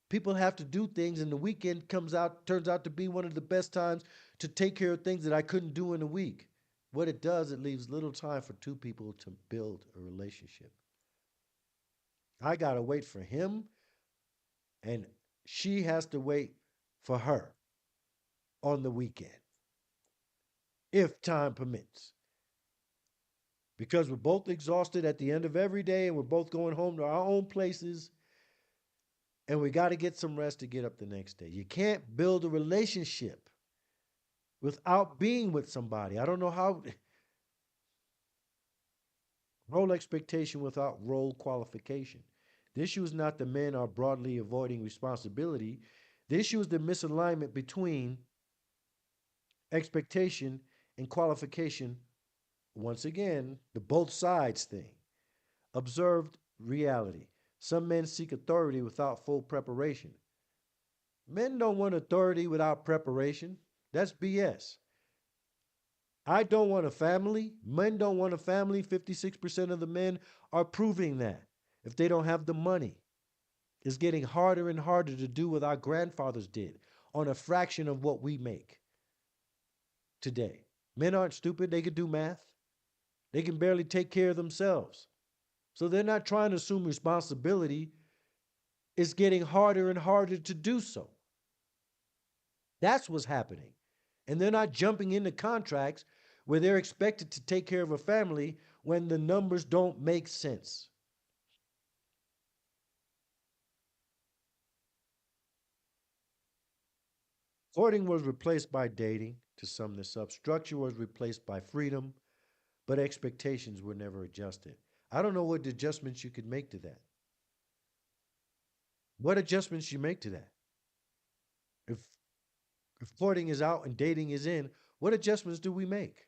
People have to do things, and the weekend turns out to be one of the best times to take care of things that I couldn't do in a week. What it does, it leaves little time for 2 people to build a relationship. I got to wait for him, and she has to wait for her on the weekend, if time permits. Because we're both exhausted at the end of every day, and we're both going home to our own places, and we got to get some rest to get up the next day. You can't build a relationship without being with somebody. I don't know how. Role expectation without role qualification. The issue is not the men are broadly avoiding responsibility. The issue is the misalignment between expectation and qualification. Once again, the both sides thing. Observed reality. Some men seek authority without full preparation. Men don't want authority without preparation. That's BS. I don't want a family. Men don't want a family. 56% of the men are proving that if they don't have the money. It's getting harder and harder to do what our grandfathers did on a fraction of what we make today. Men aren't stupid. They can do math. They can barely take care of themselves. So they're not trying to assume responsibility. It's getting harder and harder to do so. That's what's happening. And they're not jumping into contracts where they're expected to take care of a family when the numbers don't make sense. Courting was replaced by dating, to sum this up. Structure was replaced by freedom, but expectations were never adjusted. I don't know what adjustments you could make to that. What adjustments you make to that? If if courting is out and dating is in, what adjustments do we make?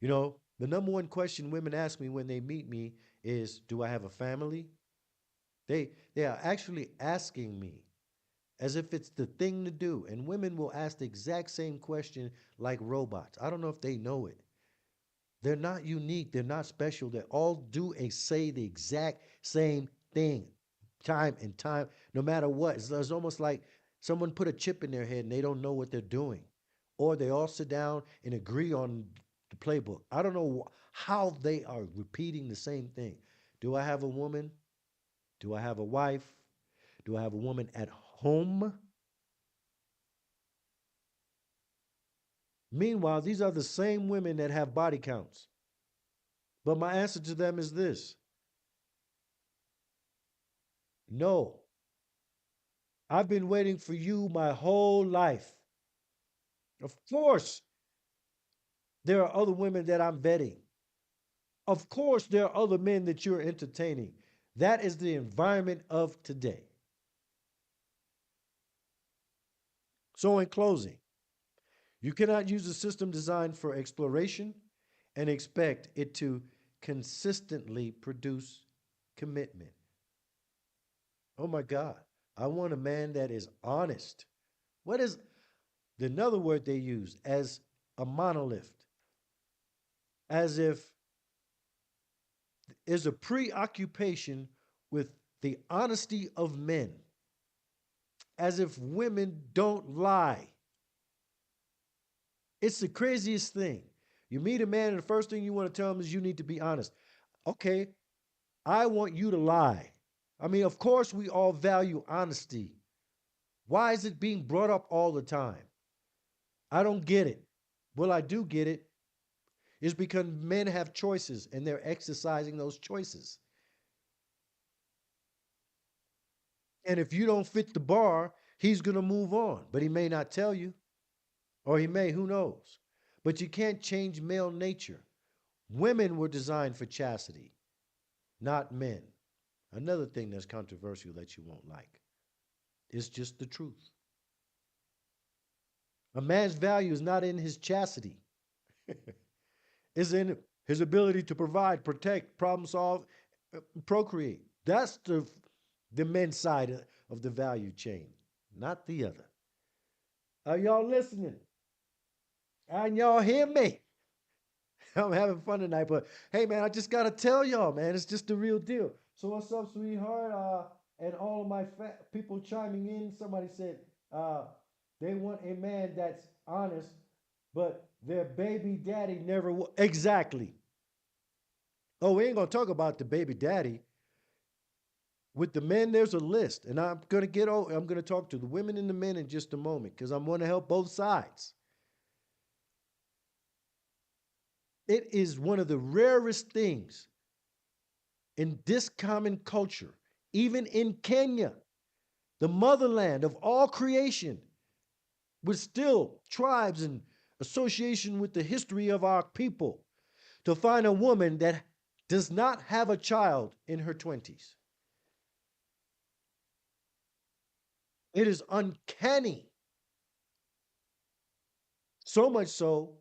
You know, the number one question women ask me when they meet me is, do I have a family? They are actually asking me as if it's the thing to do. And women will ask the exact same question like robots. I don't know if they know it. They're not unique. They're not special. They all do and say the exact same thing time and time, no matter what. It's almost like someone put a chip in their head and they don't know what they're doing. Or they all sit down and agree on the playbook. I don't know how they are repeating the same thing. Do I have a woman? Do I have a wife? Do I have a woman at home? Meanwhile, these are the same women that have body counts. But my answer to them is this: no, I've been waiting for you my whole life. Of course, there are other women that I'm vetting. Of course, there are other men that you're entertaining. That is the environment of today. So, in closing, you cannot use a system designed for exploration and expect it to consistently produce commitment. Oh my God, I want a man that is honest. What is another word they use as a monolith? As if is a preoccupation with the honesty of men, as if women don't lie. It's the craziest thing. You meet a man, and the first thing you want to tell him is you need to be honest. Okay, I want you to lie. I mean, of course, we all value honesty. Why is it being brought up all the time? I don't get it. Well, I do get it. It's because men have choices and they're exercising those choices. And if you don't fit the bar, he's going to move on, but he may not tell you, or he may, who knows? But you can't change male nature. Women were designed for chastity, not men. Another thing that's controversial that you won't like. It's just the truth. A man's value is not in his chastity, it's in his ability to provide, protect, problem solve, procreate. That's the men's side of the value chain, not the other. Are y'all listening? And y'all hear me? I'm having fun tonight, but hey, man, I just gotta tell y'all, man, it's just the real deal. So what's up, sweetheart? And all of my people chiming in. Somebody said uh, they want a man that's honest, but their baby daddy never. Exactly. Oh, we ain't gonna talk about the baby daddy. With the men, there's a list, and I'm gonna get. I'm gonna talk to the women and the men in just a moment because I'm gonna help both sides. It is one of the rarest things in this common culture, even in Kenya, the motherland of all creation, with still tribes and association with the history of our people, to find a woman that does not have a child in her 20s. It is uncanny. So much so,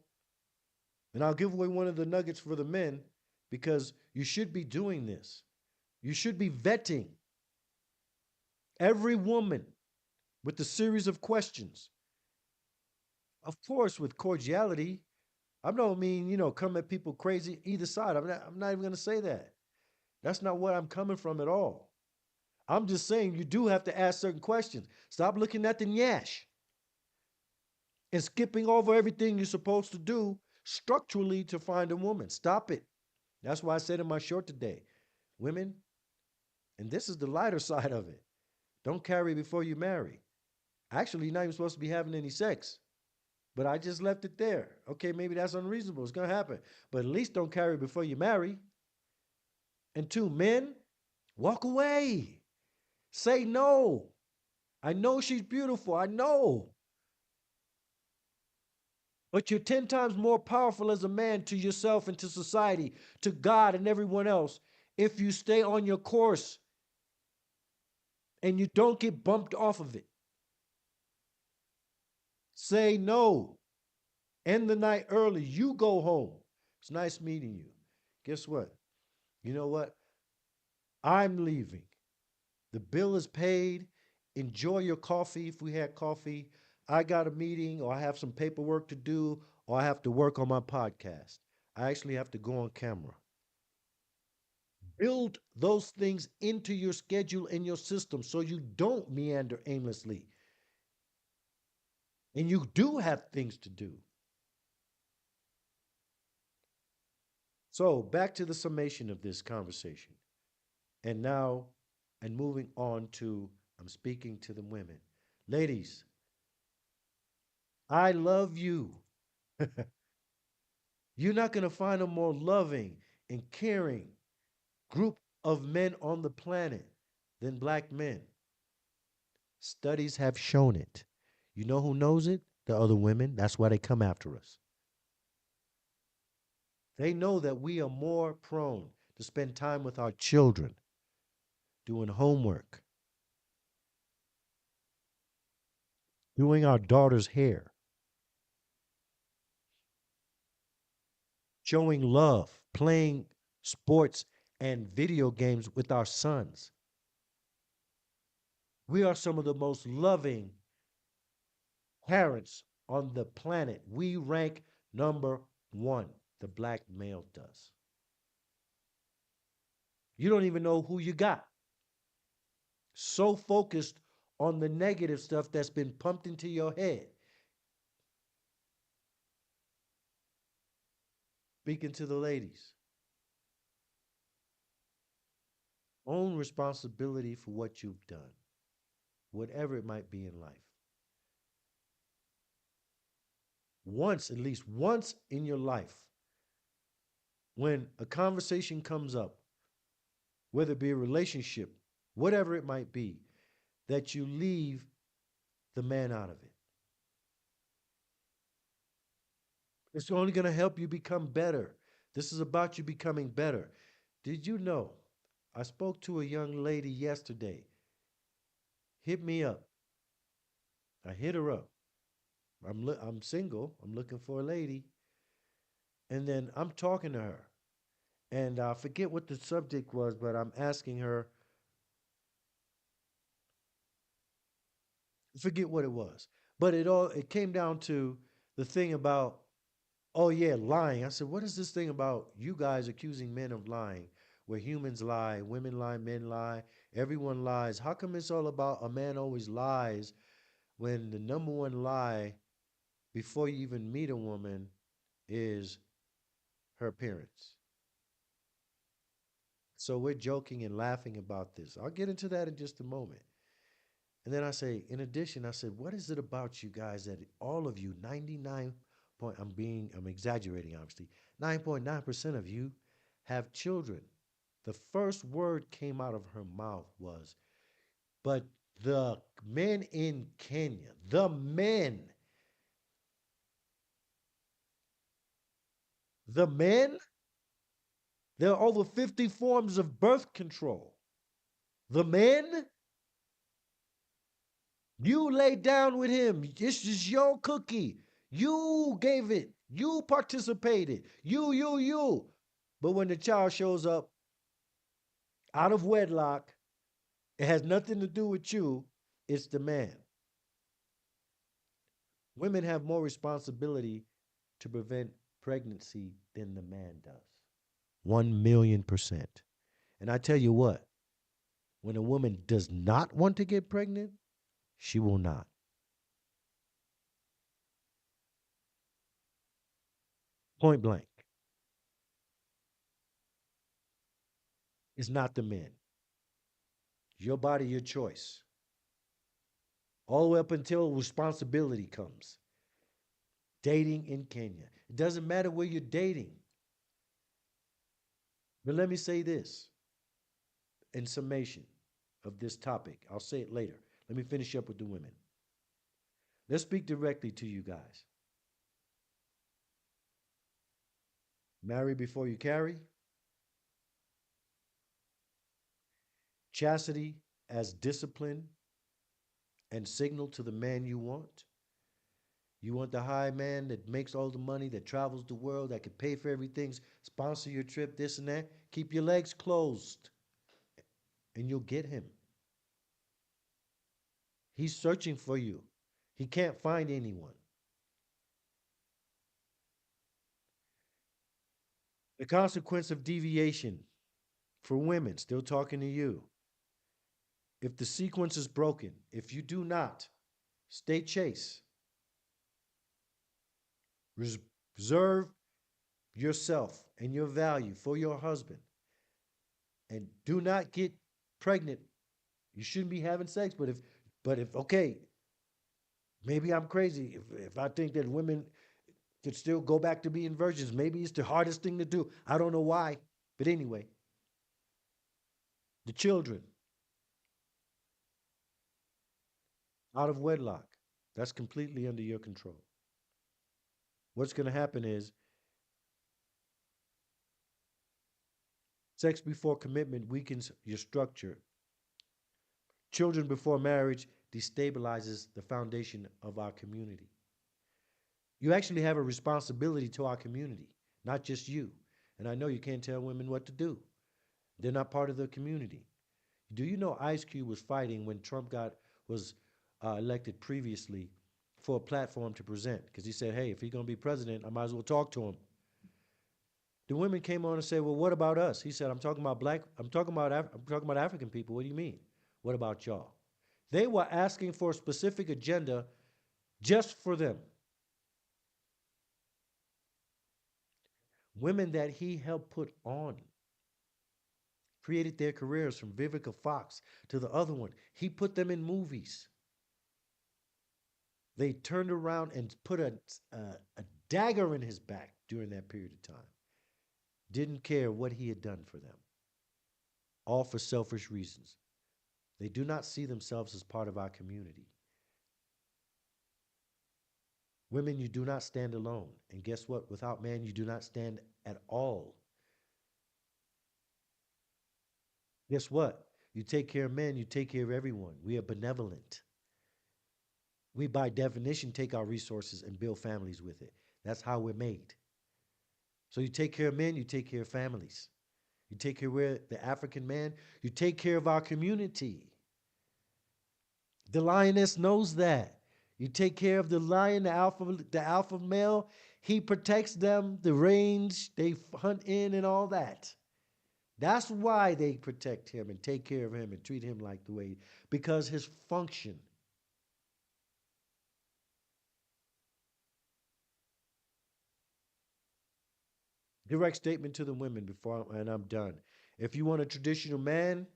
and I'll give away one of the nuggets for the men because you should be doing this. You should be vetting every woman with a series of questions. Of course, with cordiality. I don't mean, come at people crazy either side. I'm not even going to say that. That's not what I'm coming from at all. I'm just saying you do have to ask certain questions. Stop looking at the nyash and skipping over everything you're supposed to do structurally to find a woman. Stop it. That's why I said in my short today, women, and this is the lighter side of it, don't carry before you marry. Actually, you're not even supposed to be having any sex. But I just left it there. Okay, maybe that's unreasonable. It's going to happen. But at least don't carry before you marry. And two, men, walk away. Say no. I know she's beautiful. I know. But you're 10 times more powerful as a man to yourself and to society, to God and everyone else, if you stay on your course and you don't get bumped off of it. Say no. End the night early. You go home. It's nice meeting you. Guess what? You know what? I'm leaving. The bill is paid. Enjoy your coffee if we had coffee. I got a meeting, or I have some paperwork to do, or I have to work on my podcast. I actually have to go on camera. Build those things into your schedule and your system so you don't meander aimlessly and you do have things to do. So, back to the summation of this conversation. And now, and moving on to, I'm speaking to the women. Ladies, I love you. You're not going to find a more loving and caring group of men on the planet than black men. Studies have shown it. You know who knows it? The other women. That's why they come after us. They know that we are more prone to spend time with our children, doing homework, doing our daughter's hair, showing love, playing sports and video games with our sons. We are some of the most loving parents on the planet. We rank number one. The black male does. You don't even know who you got. So focused on the negative stuff that's been pumped into your head. Speaking to the ladies, own responsibility for what you've done, whatever it might be in life. Once, at least once in your life, when a conversation comes up, whether it be a relationship, whatever it might be, that you leave the man out of it. It's only going to help you become better. This is about you becoming better. Did you know? I spoke to a young lady yesterday. Hit me up. I hit her up. I'm single. I'm looking for a lady. And then I'm talking to her. And I forget what the subject was, but I'm asking her, forget what it was. But it came down to the thing about, oh yeah, lying. I said, what is this thing about you guys accusing men of lying? Where humans lie, women lie, men lie, everyone lies. How come it's all about a man always lies when the number one lie before you even meet a woman is her appearance? So we're joking and laughing about this. I'll get into that in just a moment. And then I say, in addition, I said, what is it about you guys that all of you, 99 point, I'm exaggerating, obviously, 9.9% of you have children. The first word came out of her mouth was, but the men in Kenya, the men, there are over 50 forms of birth control. The men, you lay down with him. This is your cookie. You gave it. You participated. You. But when the child shows up out of wedlock, it has nothing to do with you. It's the man. Women have more responsibility to prevent pregnancy than the man does. 1,000,000%. And I tell you what, when a woman does not want to get pregnant, she will not. Point blank. It's not the men. Your body, your choice. All the way up until responsibility comes. Dating in Kenya. It doesn't matter where you're dating. But let me say this in summation of this topic. I'll say it later. Let me finish up with the women. Let's speak directly to you guys. Marry before you carry. Chastity as discipline and signal to the man you want. You want the high man that makes all the money, that travels the world, that can pay for everything, sponsor your trip, this and that. Keep your legs closed and you'll get him. He's searching for you. He can't find anyone. The consequence of deviation for women, still talking to you. If the sequence is broken, if you do not stay chaste, reserve yourself and your value for your husband, and do not get pregnant. You shouldn't be having sex, but if okay, maybe I'm crazy if I think that women Could still go back to being virgins. Maybe it's the hardest thing to do. I don't know why. But anyway, the children out of wedlock, that's completely under your control. What's going to happen is sex before commitment weakens your structure. Children before marriage destabilizes the foundation of our community. You actually have a responsibility to our community, not just you. And I know you can't tell women what to do. They're not part of the community. Do you know Ice Cube was fighting when Trump was elected previously for a platform to present? Because he said, "Hey, if he's going to be president, I might as well talk to him." The women came on and said, "Well, what about us?" He said, "I'm talking about black. I'm talking about African people. What do you mean? What about y'all?" They were asking for a specific agenda just for them. Women that he helped put on created their careers, from Vivica Fox to the other one. He put them in movies. They turned around and put a dagger in his back during that period of time. Didn't care what he had done for them, all for selfish reasons. They do not see themselves as part of our community. Women, you do not stand alone. And guess what? Without man, you do not stand at all. Guess what? You take care of men, you take care of everyone. We are benevolent. We, by definition, take our resources and build families with it. That's how we're made. So you take care of men, you take care of families. You take care of the African man, you take care of our community. The lioness knows that. You take care of the lion, the alpha male, he protects them, the range, they hunt in and all that. That's why they protect him and take care of him and treat him like the way, because his function. Direct statement to the women and I'm done. If you want a traditional man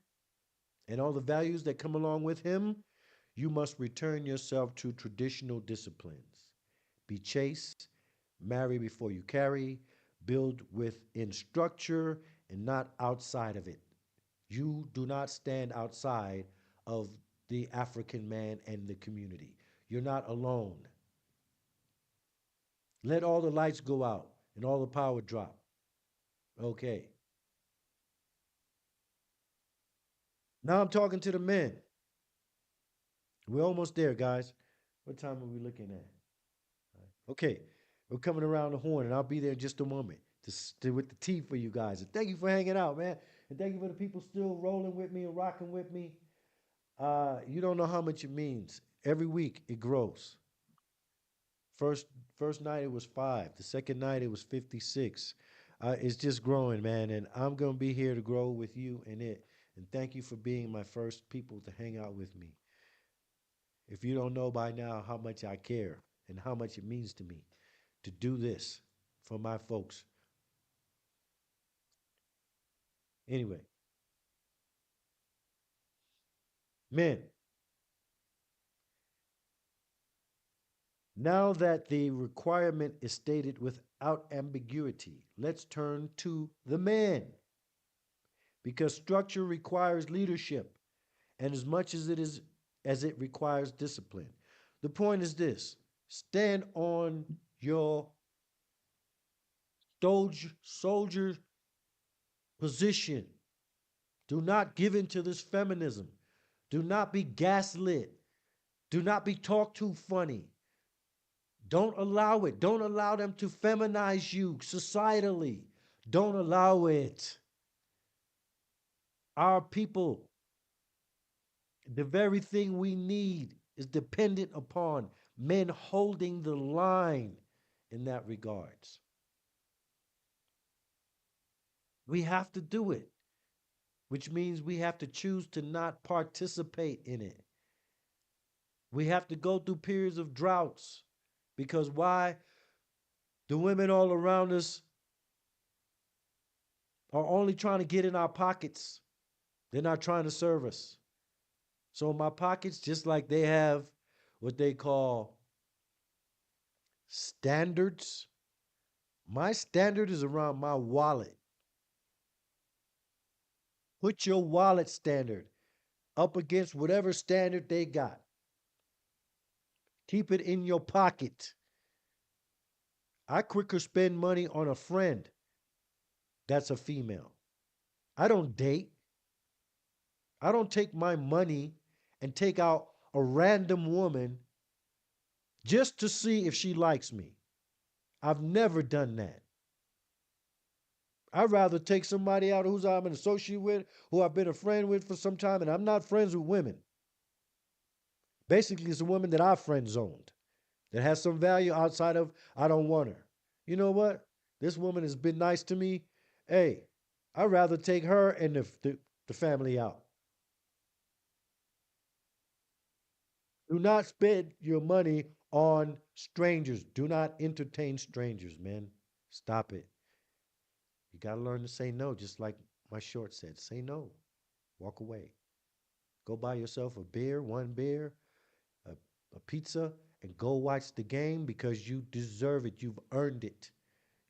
and all the values that come along with him, you must return yourself to traditional disciplines. Be chaste, marry before you carry, build within structure and not outside of it. You do not stand outside of the African man and the community. You're not alone. Let all the lights go out and all the power drop. Okay. Now I'm talking to the men. We're almost there, guys. What time are we looking at? Okay, we're coming around the horn, and I'll be there in just a moment with the tea for you guys. And thank you for hanging out, man. And thank you for the people still rolling with me and rocking with me. You don't know how much it means. Every week it grows. First first night it was 5. The second night it was 56. It's just growing, man. And I'm gonna be here to grow with you and it. And thank you for being my first people to hang out with me. If you don't know by now how much I care and how much it means to me to do this for my folks. Anyway, men, now that the requirement is stated without ambiguity, let's turn to the man. Because structure requires leadership, and as much as it requires discipline. The point is this: stand on your soldier position. Do not give in to this feminism. Do not be gaslit. Do not be talked too funny. Don't allow it. Don't allow them to feminize you societally. Don't allow it. Our people, the very thing we need is dependent upon men holding the line in that regards. We have to do it, which means we have to choose to not participate in it. We have to go through periods of droughts because why? The women all around us are only trying to get in our pockets. They're not trying to serve us. So in my pockets, just like they have what they call standards, My standard is around my wallet. Put your wallet standard up against whatever standard they got. Keep it in your pocket. I quicker spend money on a friend that's a female. I don't date. I don't take my money and take out a random woman just to see if she likes me. I've never done that. I'd rather take somebody out who's I'm an associate with, who I've been a friend with for some time, and I'm not friends with women. Basically, it's a woman that I've friend zoned that has some value outside of I don't want her. You know what? This woman has been nice to me. Hey, I'd rather take her and the family out. Do not spend your money on strangers. Do not entertain strangers, man. Stop it. You got to learn to say no, just like my short said. Say no. Walk away. Go buy yourself a beer, one beer, a, a pizza, and go watch the game because you deserve it. You've earned it.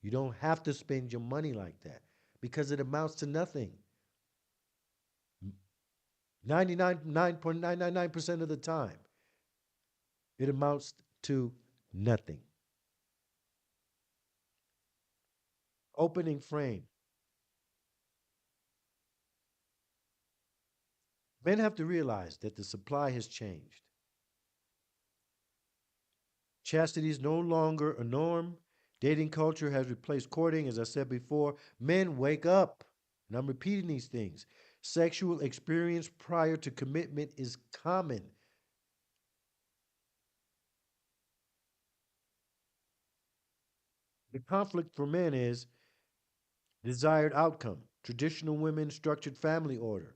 You don't have to spend your money like that because it amounts to nothing. 99.999% of the time, it amounts to nothing. Opening frame. Men have to realize that the supply has changed. Chastity is no longer a norm. Dating culture has replaced courting. As I said before, men wake up. And I'm repeating these things. Sexual experience prior to commitment is common. The conflict for men is desired outcome, traditional women, structured family order,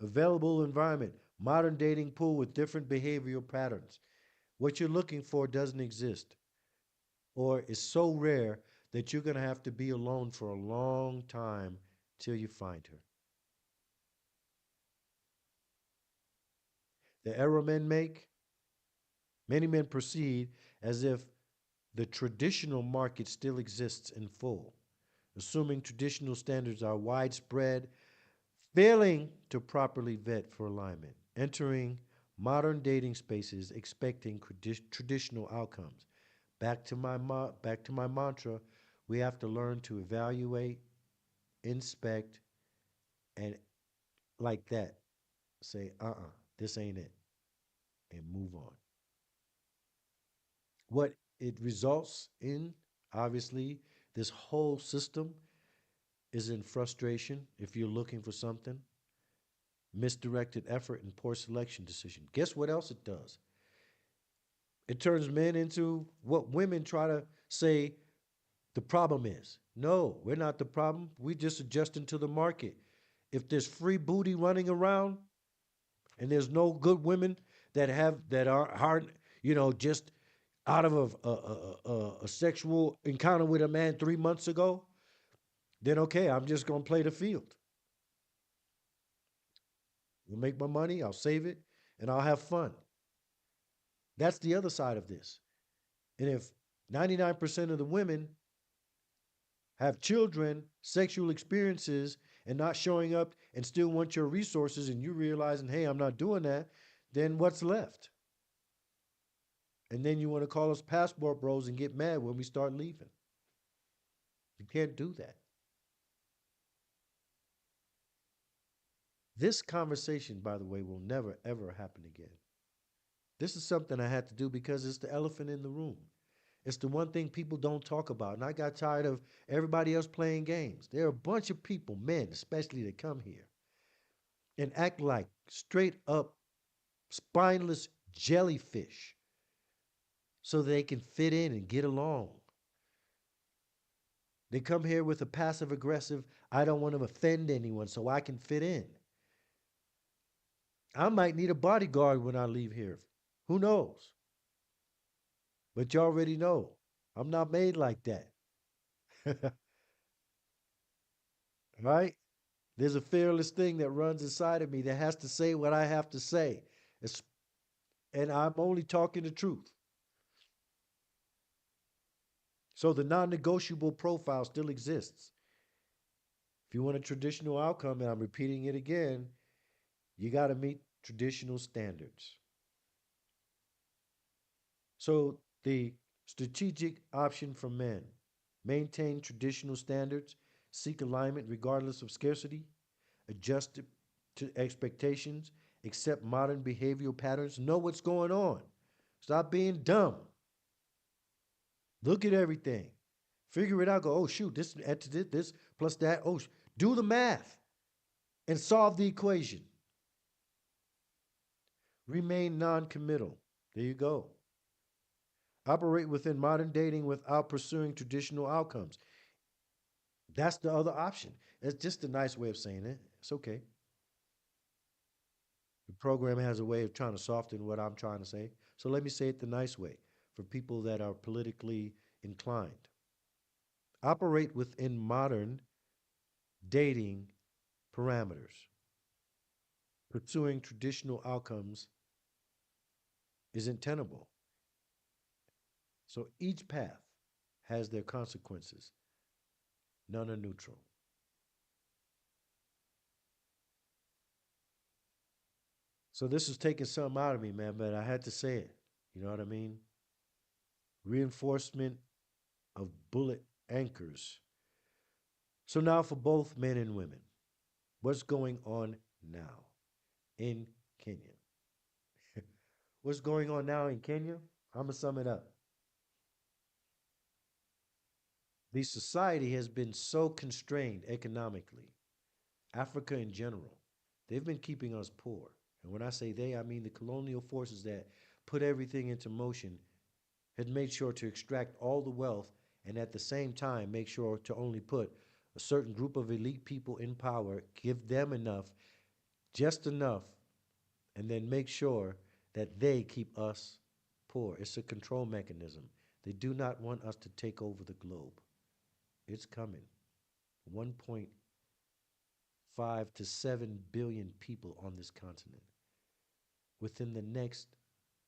available environment, modern dating pool with different behavioral patterns. What you're looking for doesn't exist or is so rare that you're going to have to be alone for a long time till you find her. The error men make, many men proceed as if the traditional market still exists in full, assuming traditional standards are widespread, failing to properly vet for alignment, entering modern dating spaces expecting traditional outcomes. Back to my mantra, we have to learn to evaluate, inspect, and like that, say, this ain't it, and move on. What it results in, obviously, this whole system is in frustration if you're looking for something, misdirected effort, and poor selection decision. Guess what else it does? It turns men into what women try to say the problem is. No, we're not the problem. We just adjusting to the market. If there's free booty running around and there's no good women that aren't just out of a sexual encounter with a man 3 months ago, then okay, I'm just gonna play the field. I'll make my money, I'll save it, and I'll have fun. That's the other side of this. And if 99% of the women have children, sexual experiences, and not showing up and still want your resources, and you realizing, hey, I'm not doing that, then what's left? And then you want to call us passport bros and get mad when we start leaving. You can't do that. This conversation, by the way, will never, ever happen again. This is something I had to do because it's the elephant in the room. It's the one thing people don't talk about. And I got tired of everybody else playing games. There are a bunch of people, men especially, that come here and act like straight up spineless jellyfish so they can fit in and get along. They come here with a passive aggressive, I don't want to offend anyone so I can fit in. I might need a bodyguard when I leave here. Who knows? But you already know I'm not made like that. Right? There's a fearless thing that runs inside of me that has to say what I have to say. It's, and I'm only talking the truth. So the non negotiable profile still exists. If you want a traditional outcome, and I'm repeating it again, you got to meet traditional standards. So the strategic option for men: maintain traditional standards, seek alignment regardless of scarcity, adjust to expectations, accept modern behavioral patterns, know what's going on. Stop being dumb. Look at everything. Figure it out. Go, oh, shoot, this entity, this plus that. Oh, do the math and solve the equation. Remain non committal. There you go. Operate within modern dating without pursuing traditional outcomes. That's the other option. It's just a nice way of saying it. It's okay. The program has a way of trying to soften what I'm trying to say. So let me say it the nice way for people that are politically inclined. Operate within modern dating parameters. Pursuing traditional outcomes isn't tenable. So each path has their consequences. None are neutral. So this is taking something out of me, man, but I had to say it. You know what I mean? Reinforcement of bullet anchors. So now for both men and women, what's going on now in Kenya? What's going on now in Kenya? I'm going to sum it up. The society has been so constrained economically, Africa in general, they've been keeping us poor. And when I say they, I mean the colonial forces that put everything into motion had made sure to extract all the wealth and at the same time make sure to only put a certain group of elite people in power, give them enough, just enough, and then make sure that they keep us poor. It's a control mechanism. They do not want us to take over the globe. It's coming. 1.5 to 7 billion people on this continent. Within the next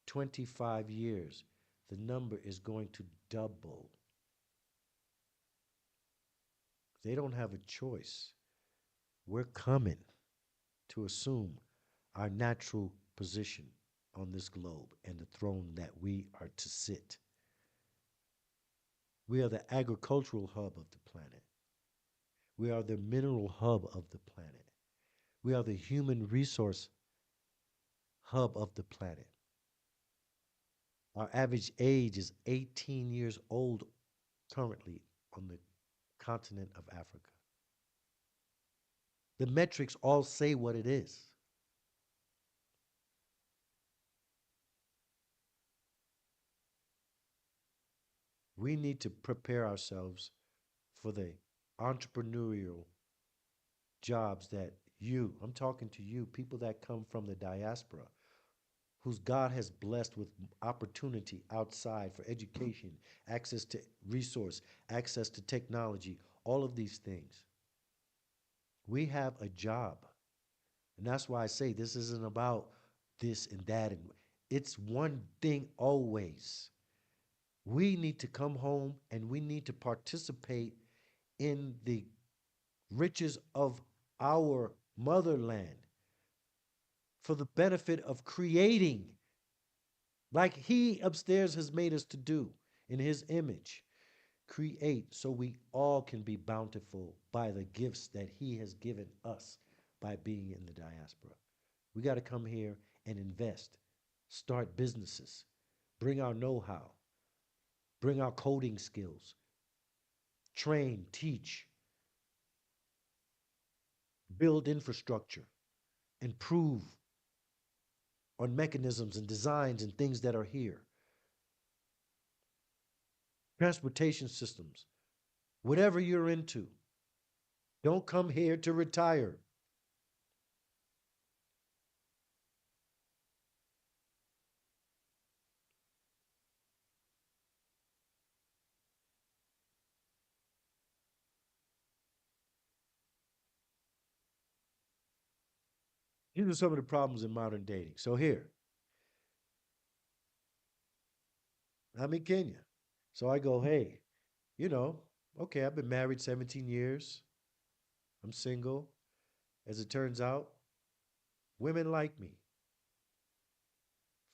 25 years, the number is going to double. They don't have a choice. We're coming to assume our natural position on this globe and the throne that we are to sit. We are the agricultural hub of the planet. We are the mineral hub of the planet. We are the human resource hub of the planet. Our average age is 18 years old currently on the continent of Africa. The metrics all say what it is. We need to prepare ourselves for the entrepreneurial jobs that I'm talking to you, people that come from the diaspora, whose God has blessed with opportunity outside for education, access to resource, access to technology, all of these things. We have a job. And that's why I say this isn't about this and that. And it's one thing always. We need to come home and we need to participate in the riches of our motherland for the benefit of creating, like He upstairs has made us to do in His image. Create so we all can be bountiful by the gifts that He has given us by being in the diaspora. We got to come here and invest, start businesses, bring our know how, bring our coding skills, train, teach, build infrastructure, improve on mechanisms and designs and things that are here. Transportation systems, whatever you're into. Don't come here to retire. These are some of the problems in modern dating. So here, I'm in Kenya. So I go, hey, you know, okay, I've been married 17 years. I'm single. As it turns out, women like me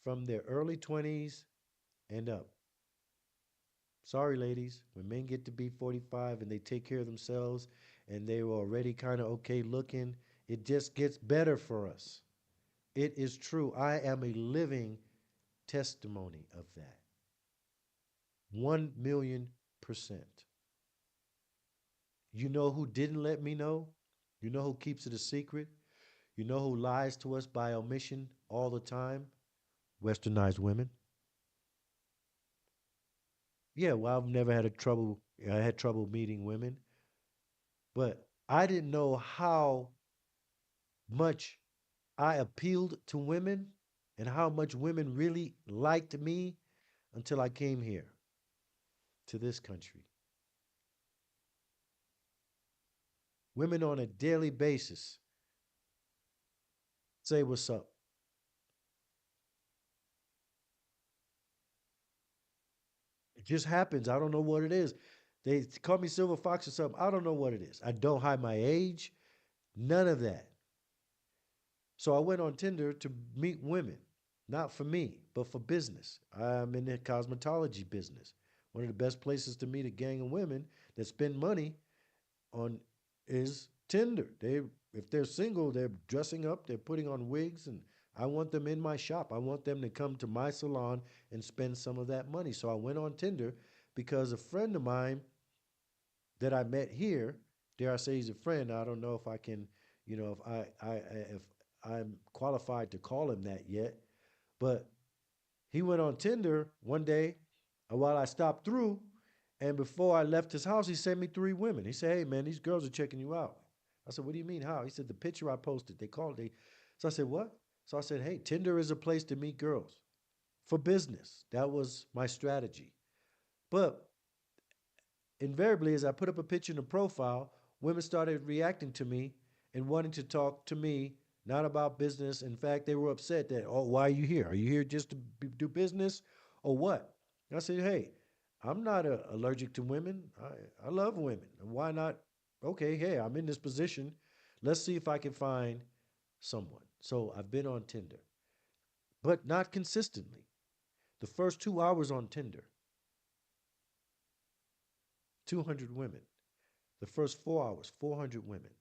from their early 20s and up. Sorry, ladies, when men get to be 45 and they take care of themselves and they were already kind of okay looking, it just gets better for us. It is true. I am a living testimony of that. 1,000,000%. You know who didn't let me know? You know who keeps it a secret? You know who lies to us by omission all the time? Westernized women. Yeah, well, I've never had a trouble. I had trouble meeting women, but I didn't know how much I appealed to women and how much women really liked me until I came here to this country. Women on a daily basis say what's up. It just happens. I don't know what it is. They call me Silver Fox or something. I don't know what it is. I don't hide my age, none of that. So I went on Tinder to meet women, not for me, but for business. I'm in the cosmetology business. One of the best places to meet a gang of women that spend money on is Tinder. They if they're single, they're dressing up, they're putting on wigs, and I want them in my shop. I want them to come to my salon and spend some of that money. So I went on Tinder because a friend of mine that I met here, dare I say he's a friend. I don't know if I can, if I'm qualified to call him that yet, but he went on Tinder one day while I stopped through, and before I left his house, he sent me three women. He said, "Hey man, these girls are checking you out." I said, "What do you mean? How?" He said, "The picture I posted. They called. They." So I said, "What?" So I said, "Hey, Tinder is a place to meet girls for business." That was my strategy. But invariably, as I put up a picture in the profile, women started reacting to me and wanting to talk to me, not about business. In fact, they were upset that, "Oh, why are you here? Are you here just to do business or what?" I said, "Hey, I'm not allergic to women. I love women. And why not? Okay, hey, I'm in this position. Let's see if I can find someone." So I've been on Tinder, but not consistently. The first 2 hours on Tinder, 200 women. The first 4 hours, 400 women.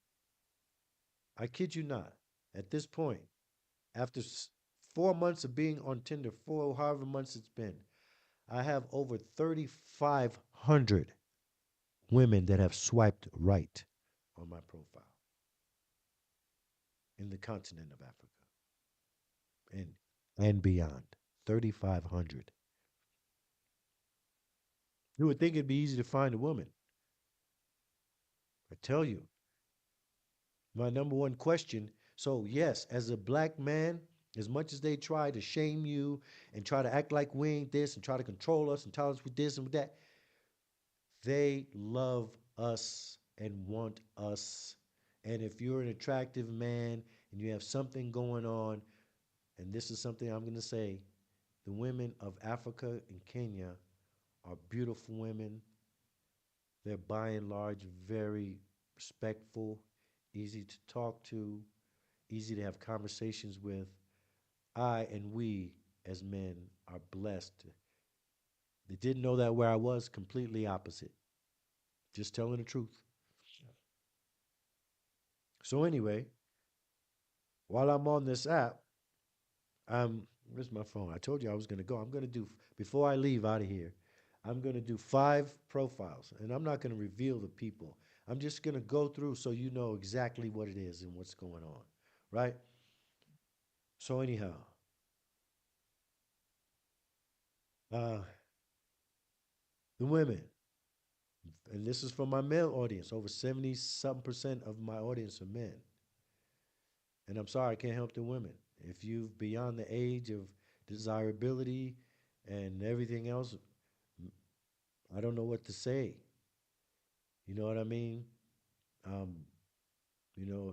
I kid you not. At this point, after 4 months of being on Tinder, four however months it's been, I have over 3,500 women that have swiped right on my profile in the continent of Africa and and beyond. 3,500. You would think it'd be easy to find a woman. I tell you, my number one question. So, yes, as a black man, as much as they try to shame you and try to act like we ain't this and try to control us and tell us with this and with that, they love us and want us. And if you're an attractive man and you have something going on, and this is something I'm going to say, the women of Africa and Kenya are beautiful women. They're by and large very respectful, easy to talk to, easy to have conversations with. I and we as men are blessed. They didn't know that where I was, completely opposite. Just telling the truth. So anyway, while I'm on this app, where's my phone? I told you I was gonna go. I'm gonna do before I leave out of here. I'm gonna do 5 profiles, and I'm not gonna reveal the people. I'm just gonna go through so you know exactly what it is and what's going on, right? So anyhow, uh, the women, and this is for my male audience. Over 70 something percent of my audience are men, and I'm sorry I can't help the women. If you've beyond the age of desirability and everything else, I don't know what to say. You know what I mean? Um,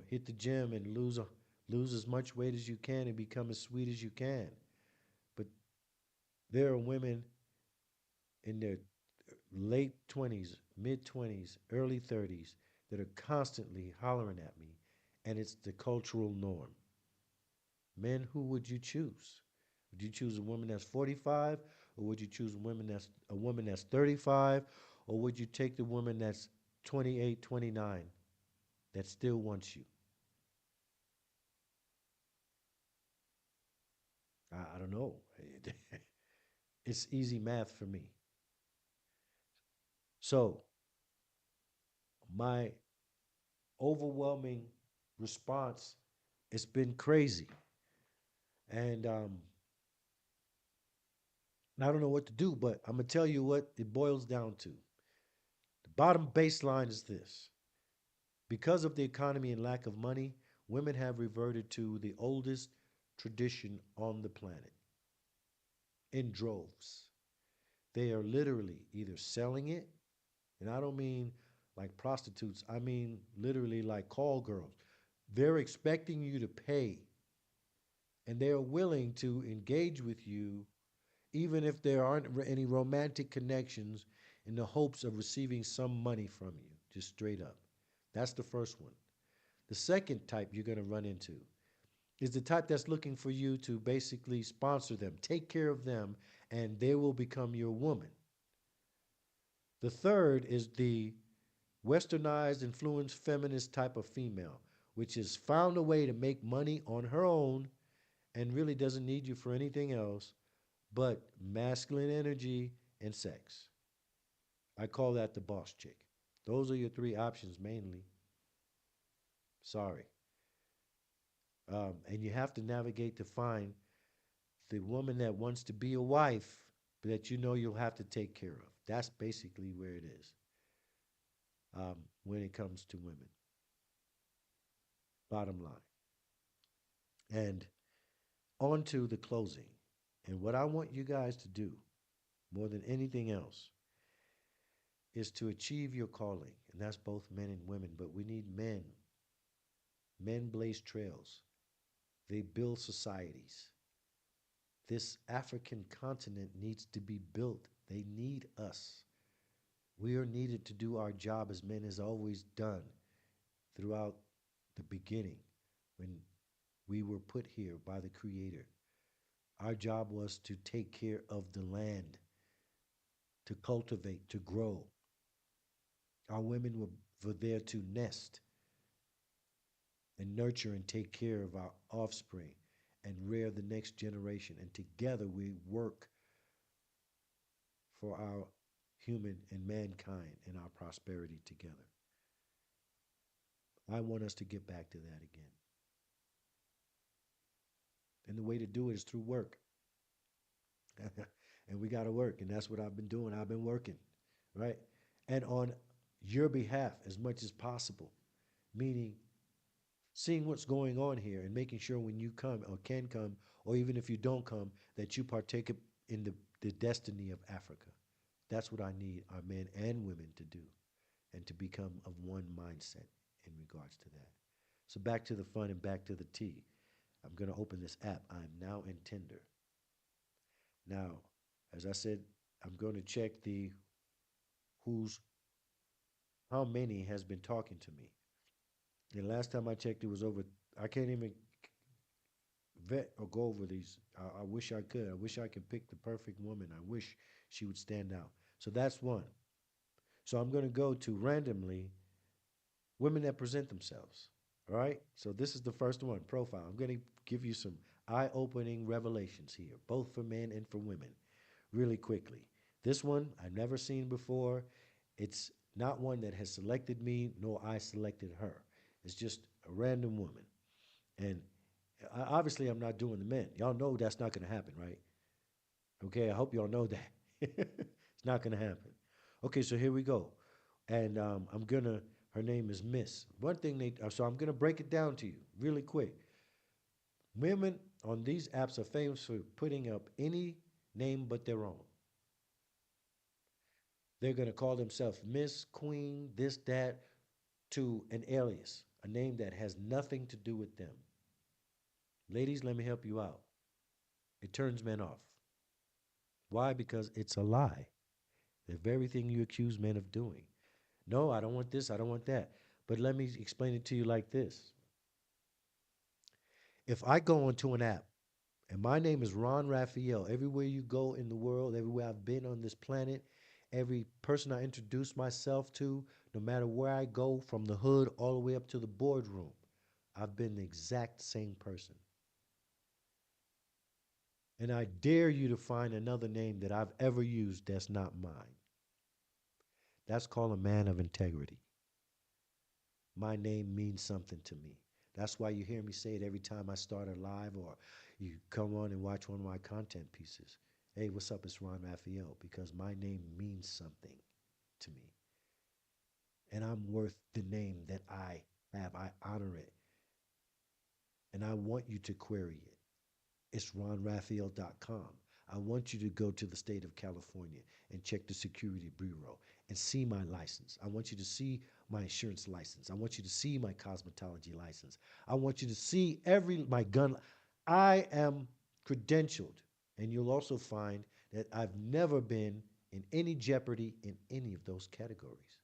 hit the gym and lose as much weight as you can and become as sweet as you can. But there are women in their late 20s, mid 20s, early 30s that are constantly hollering at me, and it's the cultural norm. Men, who would you choose? Would you choose a woman that's 45, or would you choose a woman that's 35, or would you take the woman that's 28, 29 that still wants you? I don't know. It's easy math for me. So, my overwhelming response, it's been crazy. And I don't know what to do, but I'm going to tell you what it boils down to. The bottom baseline is this: because of the economy and lack of money, women have reverted to the oldest tradition on the planet in droves. They are literally either selling it, and I don't mean like prostitutes, I mean literally like call girls. They're expecting you to pay, and they are willing to engage with you even if there aren't any romantic connections, in the hopes of receiving some money from you, just straight up. That's the first one. The second type you're going to run into is the type that's looking for you to basically sponsor them, take care of them, and they will become your woman. The third is the westernized, influenced, feminist type of female, which has found a way to make money on her own and really doesn't need you for anything else but masculine energy and sex. I call that the boss chick. Those are your three options mainly. Sorry. And you have to navigate to find the woman that wants to be a wife that you know you'll have to take care of. That's basically where it is when it comes to women. Bottom line. And on to the closing. And what I want you guys to do more than anything else is to achieve your calling. And that's both men and women, but we need men. Men blaze trails, they build societies. This African continent needs to be built. They need us. We are needed to do our job as men has always done throughout the beginning when we were put here by the Creator. Our job was to take care of the land, to cultivate, to grow. Our women were there to nest and nurture and take care of our offspring and rear the next generation. And together we work for our human and mankind and our prosperity together. I want us to get back to that again. And the way to do it is through work. And we got to work. And that's what I've been doing. I've been working, right? And on your behalf as much as possible, meaning seeing what's going on here and making sure when you come or can come, or even if you don't come, that you partake in the destiny of Africa. That's what I need our men and women to do and to become of one mindset in regards to that. So back to the fun and back to the tea. I'm going to open this app. I'm now in Tinder. Now, as I said, I'm going to check the who's how many has been talking to me. And last time I checked, it was over. I can't even vet or go over these. I wish I could. I wish I could pick the perfect woman. I wish she would stand out. So that's one. So I'm going to go to randomly women that present themselves. All right. So this is the first one, profile. I'm going to give you some eye opening revelations here, both for men and for women, really quickly. This one I've never seen before. It's not one that has selected me, nor I selected her. It's just a random woman. And obviously, I'm not doing the men. Y'all know that's not going to happen, right? Okay, I hope y'all know that. It's not going to happen. Okay, so here we go. And I'm going to, her name is Miss. One thing so I'm going to break it down to you really quick. Women on these apps are famous for putting up any name but their own. They're going to call themselves Miss, Queen, this, that, to an alias, a name that has nothing to do with them. Ladies, let me help you out. It turns men off. Why? Because it's a lie. The very thing you accuse men of doing. No, I don't want this. I don't want that. But let me explain it to you like this. If I go onto an app and my name is Ron Raphael, everywhere you go in the world, everywhere I've been on this planet, every person I introduce myself to, no matter where I go, from the hood all the way up to the boardroom, I've been the exact same person. And I dare you to find another name that I've ever used that's not mine. That's called a man of integrity. My name means something to me. That's why you hear me say it every time I start a live or you come on and watch one of my content pieces. Hey, what's up? It's Ron Raphael because my name means something to me. And I'm worth the name that I have. I honor it. And I want you to query it. It's ronraphael.com. I want you to go to the state of California and check the security bureau and see my license. I want you to see my insurance license. I want you to see my cosmetology license. I want you to see every my gun. I am credentialed, and you'll also find that I've never been in any jeopardy in any of those categories.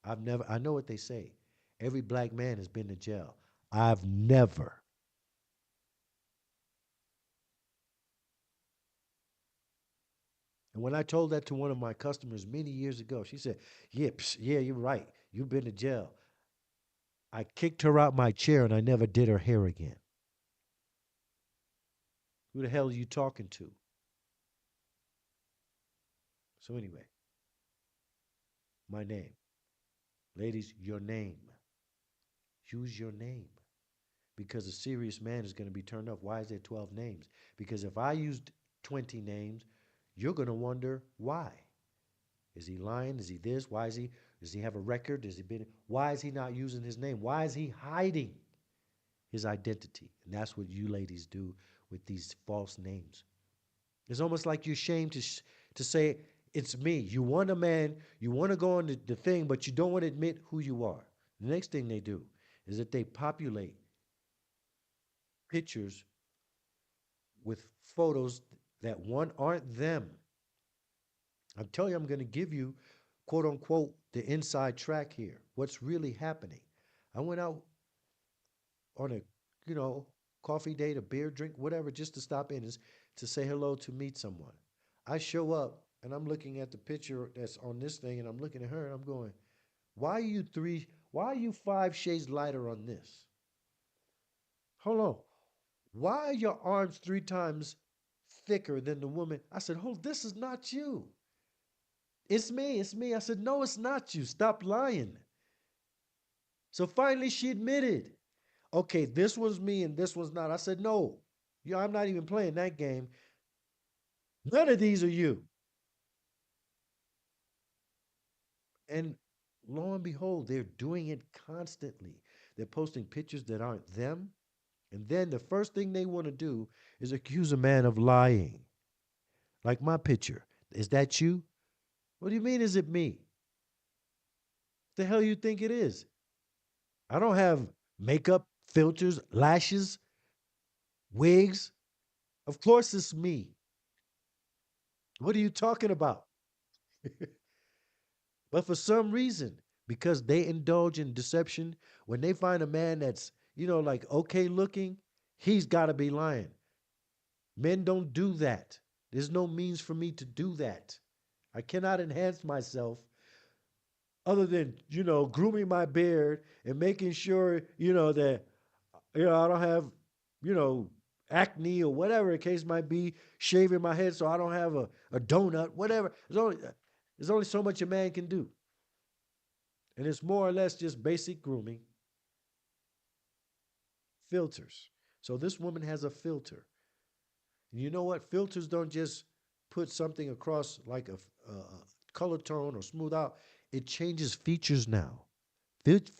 I've never. I know what they say. Every black man has been to jail. I've never. And when I told that to one of my customers many years ago, she said, "Yeah, yeah, you're right. You've been to jail." I kicked her out my chair and I never did her hair again. Who the hell are you talking to? So anyway, my name. Ladies, your name. Use your name. Because a serious man is going to be turned off. Why is there 12 names? Because if I used 20 names, you're going to wonder why. Is he lying? Is he this? Why is he? Does he have a record? Does he been? Why is he not using his name? Why is he hiding his identity? And that's what you ladies do with these false names. It's almost like you're ashamed to say it's me. You want a man, you want to go on the thing, but you don't want to admit who you are. The next thing they do is that they populate pictures with photos that one aren't them. I'm telling you, I'm going to give you, quote unquote, the inside track here. What's really happening? I went out on a, you know, coffee date, a beer drink, whatever, just to stop in, is to say hello, to meet someone. I show up and I'm looking at the picture that's on this thing and I'm looking at her and I'm going, why are you 5 shades lighter on this? Hold on. Why are your arms 3 times thicker than the woman? I said, hold, this is not you. It's me, it's me. I said, no, it's not you. Stop lying. So finally she admitted, okay, this was me and this was not. I said, no, yeah, I'm not even playing that game. None of these are you. And lo and behold, they're doing it constantly. They're posting pictures that aren't them. And then the first thing they want to do is accuse a man of lying. Like my picture. Is that you? What do you mean, is it me? The hell you think it is? I don't have makeup, filters, lashes, wigs. Of course it's me. What are you talking about? But for some reason, because they indulge in deception, when they find a man that's, like okay looking, he's got to be lying. Men don't do that. There's no means for me to do that. I cannot enhance myself other than, grooming my beard and making sure, that, I don't have, you know, acne or whatever the case might be, shaving my head so I don't have a donut, whatever. There's only so much a man can do. And it's more or less just basic grooming, filters. So this woman has a filter. And you know what? Filters don't just put something across like a color tone or smooth out. It changes features now.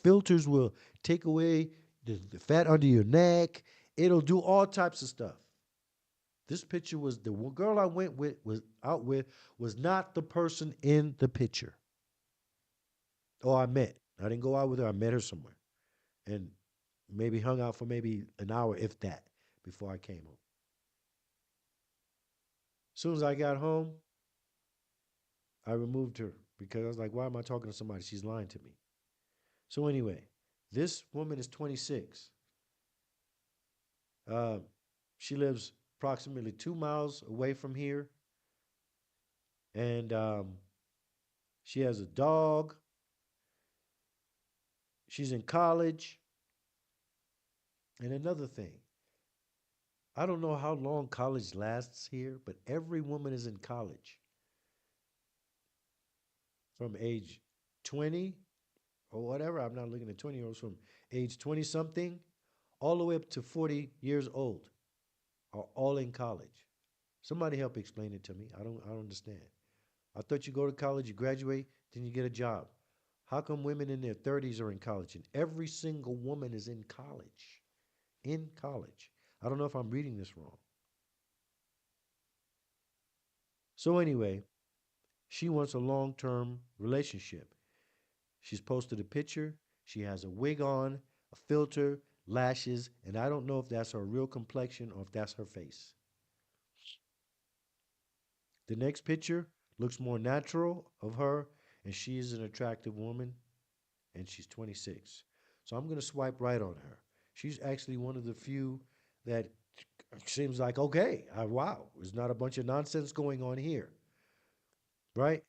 Filters will take away the fat under your neck. It'll do all types of stuff. This picture was the girl I went with was out with was not the person in the picture. Oh, I met. I didn't go out with her. I met her somewhere, and maybe hung out for maybe an hour, if that, before I came home. As soon as I got home, I removed her because I was like, why am I talking to somebody? She's lying to me. So anyway, this woman is 26. Uh, she lives approximately 2 miles away from here, and she has a dog. She's in college. And another thing, I don't know how long college lasts here, but every woman is in college from age 20 or whatever. I'm not looking at 20-year-olds from age 20 something all the way up to 40 years old are all in college. Somebody help explain it to me. I don't understand. I thought you go to college, you graduate, then you get a job. How come women in their 30s are in college? And every single woman is in college. In college. I don't know if I'm reading this wrong. So anyway, she wants a long-term relationship. She's posted a picture. She has a wig on, a filter, lashes, and I don't know if that's her real complexion or if that's her face. The next picture looks more natural of her, and she is an attractive woman, and she's 26. So I'm going to swipe right on her. She's actually one of the few that seems like, okay, wow, there's not a bunch of nonsense going on here, right?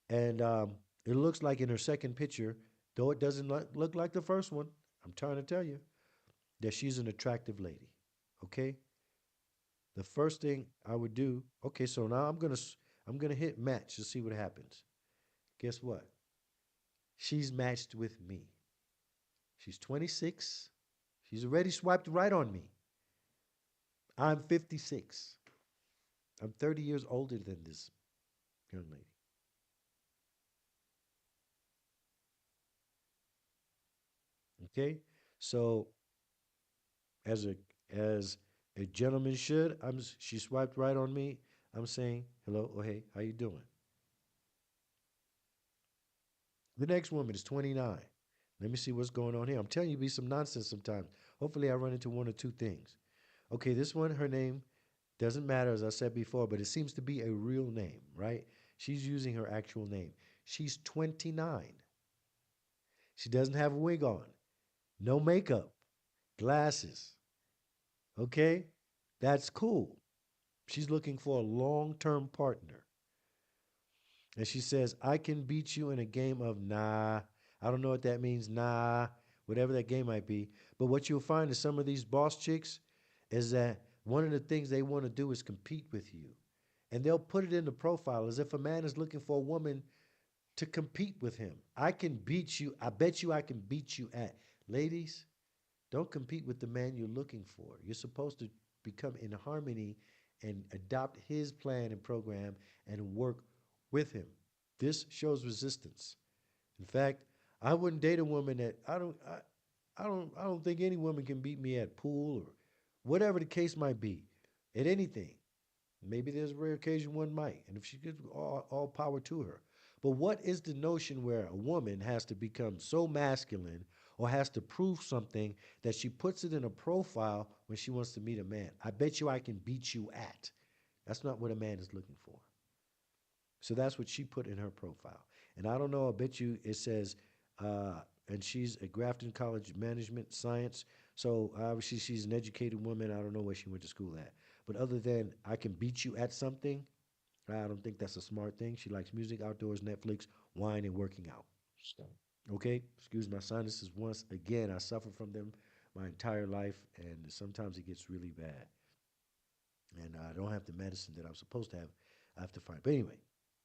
And it looks like in her second picture, though it doesn't look like the first one, I'm trying to tell you that she's an attractive lady. Okay? The first thing I would do, okay, so now I'm gonna hit match to see what happens. Guess what? She's matched with me. She's 26. She's already swiped right on me. I'm 56. I'm 30 years older than this young lady. Okay? So as a gentleman should, she swiped right on me. I'm saying, hello, oh hey, how you doing? The next woman is 29. Let me see what's going on here. I'm telling you, be some nonsense sometimes. Hopefully, I run into one or two things. Okay, this one, her name doesn't matter, as I said before, but it seems to be a real name, right? She's using her actual name. She's 29. She doesn't have a wig on, no makeup, glasses. Okay, that's cool. She's looking for a long term partner. And she says, I can beat you in a game of nah. I don't know what that means, nah, whatever that game might be. But what you'll find is some of these boss chicks is that one of the things they want to do is compete with you. And they'll put it in the profile as if a man is looking for a woman to compete with him. I can beat you. I bet you I can beat you at. Ladies, don't compete with the man you're looking for. You're supposed to become in harmony and adopt his plan and program and work with him. This shows resistance. In fact, I wouldn't date a woman that I don't think any woman can beat me at pool or whatever the case might be, at anything. Maybe there's a rare occasion one might, and if she could, all power to her. But what is the notion where a woman has to become so masculine or has to prove something that she puts it in a profile when she wants to meet a man? I bet you I can beat you at. That's not what a man is looking for. So that's what she put in her profile. And I don't know, I bet you it says, and she's at Grafton College of Management Science. So obviously she's an educated woman. I don't know where she went to school at. But other than I can beat you at something, I don't think that's a smart thing. She likes music, outdoors, Netflix, wine, and working out. Okay? Excuse my sinuses once again. I suffer from them my entire life, and sometimes it gets really bad. And I don't have the medicine that I'm supposed to have. I have to find. But anyway,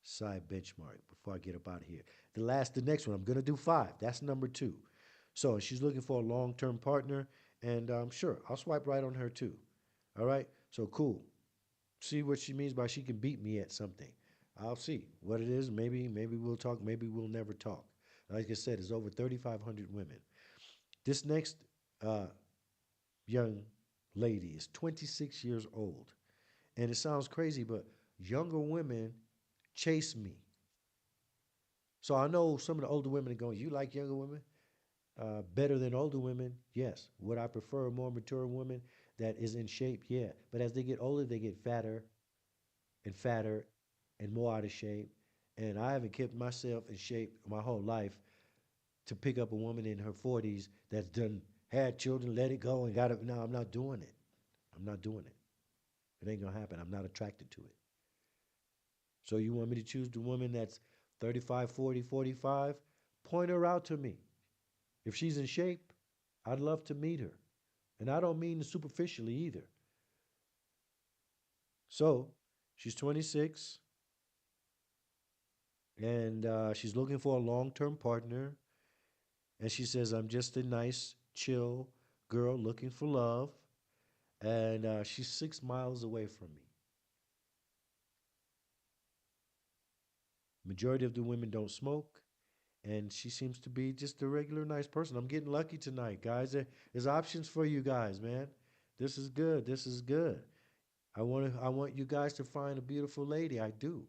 side benchmark before I get up out of here. The next one, I'm gonna do five. That's number two. So she's looking for a long-term partner, and sure, I'll swipe right on her too. All right. So cool. See what she means by she can beat me at something. I'll see what it is. Maybe we'll talk. Maybe we'll never talk. Like I said, it's over 3,500 women. This next uh, young lady is 26 years old. And it sounds crazy, but younger women chase me. So I know some of the older women are going, you like younger women? Better than older women? Yes. Would I prefer a more mature woman that is in shape? Yeah. But as they get older, they get fatter and fatter and more out of shape And I haven't kept myself in shape my whole life to pick up a woman in her 40s that's done had children, let it go, and got it. No, I'm not doing it. I'm not doing it. It ain't gonna happen. I'm not attracted to it. So you want me to choose the woman that's 35, 40, 45? Point her out to me. If she's in shape, I'd love to meet her. And I don't mean superficially either. So she's 26 and she's looking for a long term partner. And she says, I'm just a nice, chill girl looking for love. And she's 6 miles away from me. Majority of the women don't smoke. And she seems to be just a regular nice person. I'm getting lucky tonight, guys. There's options for you guys, man. This is good. This is good. I want you guys to find a beautiful lady. I do.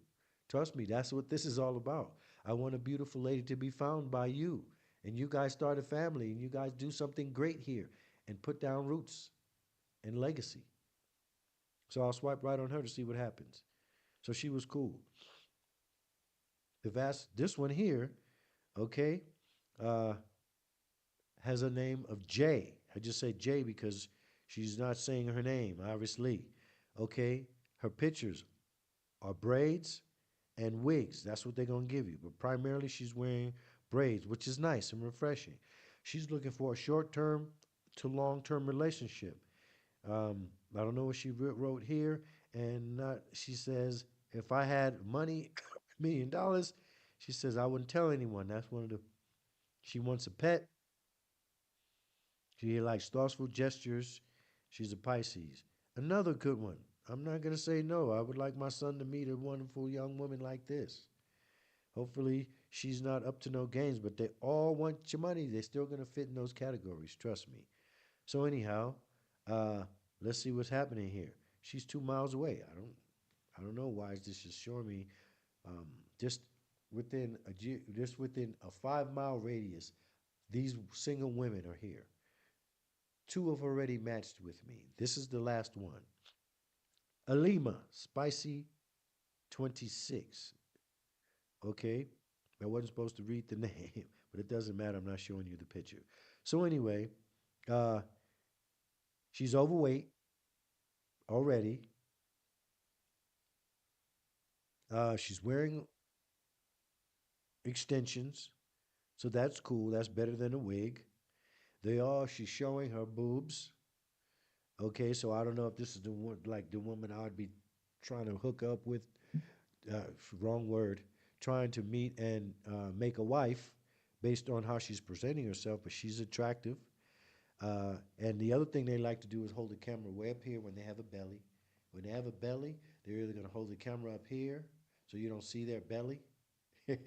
Trust me, that's what this is all about. I want a beautiful lady to be found by you. And you guys start a family and you guys do something great here and put down roots and legacy. So I'll swipe right on her to see what happens. So she was cool. If that's this one here, okay, uh, has a name of J. I just say J because she's not saying her name, obviously. Okay, her pictures are braids and wigs. That's what they're going to give you. But primarily, she's wearing braids, which is nice and refreshing. She's looking for a short term to long term relationship. I don't know what she wrote here. And she says, if I had money, $1 million, she says, I wouldn't tell anyone. That's one of the, she wants a pet. She likes thoughtful gestures. She's a Pisces. Another good one. I'm not going to say no. I would like my son to meet a wonderful young woman like this. Hopefully, she's not up to no games, but they all want your money. They're still going to fit in those categories. Trust me. So anyhow, uh, let's see what's happening here. She's 2 miles away. I don't know why this is showing me um, just within a 5 mile radius. These single women are here. Two have already matched with me. This is the last one. Alima, Spicy 26. Okay. I wasn't supposed to read the name, but it doesn't matter. I'm not showing you the picture. So, anyway, uh, she's overweight already. She's wearing extensions. So that's cool. That's better than a wig. She's showing her boobs. Okay, so I don't know if this is the one, like the woman I'd be trying to hook up with. Uh, Wrong word. Trying to meet and make a wife based on how she's presenting herself, but she's attractive. And the other thing they like to do is hold the camera way up here when they have a belly. When they have a belly, they're either going to hold the camera up here so you don't see their belly, and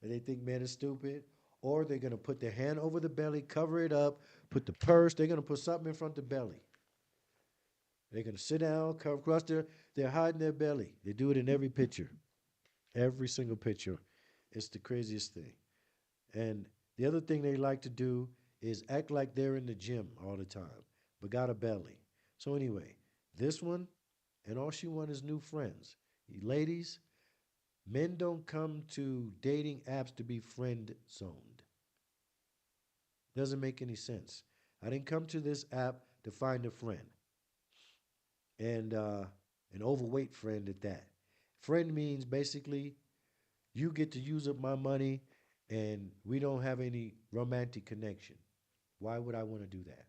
they think men are stupid, or they're going to put their hand over the belly, cover it up, put the purse. They're going to put something in front of the belly. They're going to sit down, cover across they're hiding their belly. They do it in every picture, every single picture. It's the craziest thing. And the other thing they like to do is act like they're in the gym all the time, but got a belly. So anyway, this one, and all she wants is new friends. Ladies, men don't come to dating apps to be friend zoned. Doesn't make any sense. I didn't come to this app to find a friend, and an overweight friend at that. Friend means basically you get to use up my money and we don't have any romantic connection. Why would I want to do that?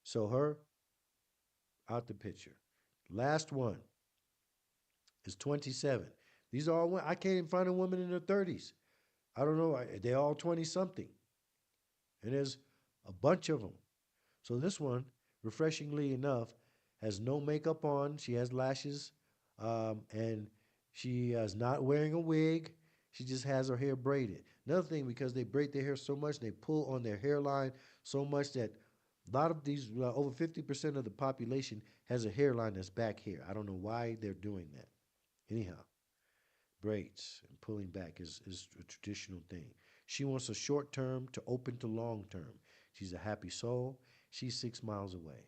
So her out the picture. Last one is 27. These are all I can't even find a woman in her 30s. I don't know. They're all 20 something. And there's a bunch of them. So this one, refreshingly enough, has no makeup on. She has lashes, and she is not wearing a wig. She just has her hair braided. Another thing, because they braid their hair so much, they pull on their hairline so much that a lot of these, over 50% of the population has a hairline that's back here. I don't know why they're doing that. Anyhow, braids and pulling back is a traditional thing. She wants a short term to open to long term. She's a happy soul. She's 6 miles away.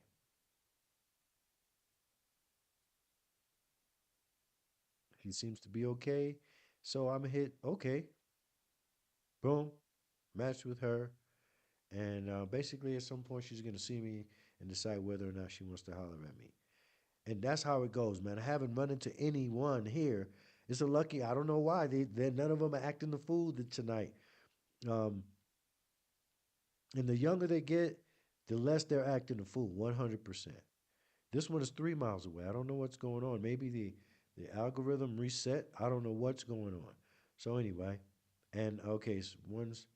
He seems to be okay. So I'm hit. Okay, boom, match with her, and basically at some point she's gonna see me and decide whether or not she wants to holler at me. And that's how it goes, man. I haven't run into anyone here. It's a lucky. I don't know why they none of them are acting the fool tonight. Um, and the younger they get, the less they're acting the fool. 100%. This one is 3 miles away. I don't know what's going on. Maybe the algorithm reset. I don't know what's going on. So anyway, and okay, so one's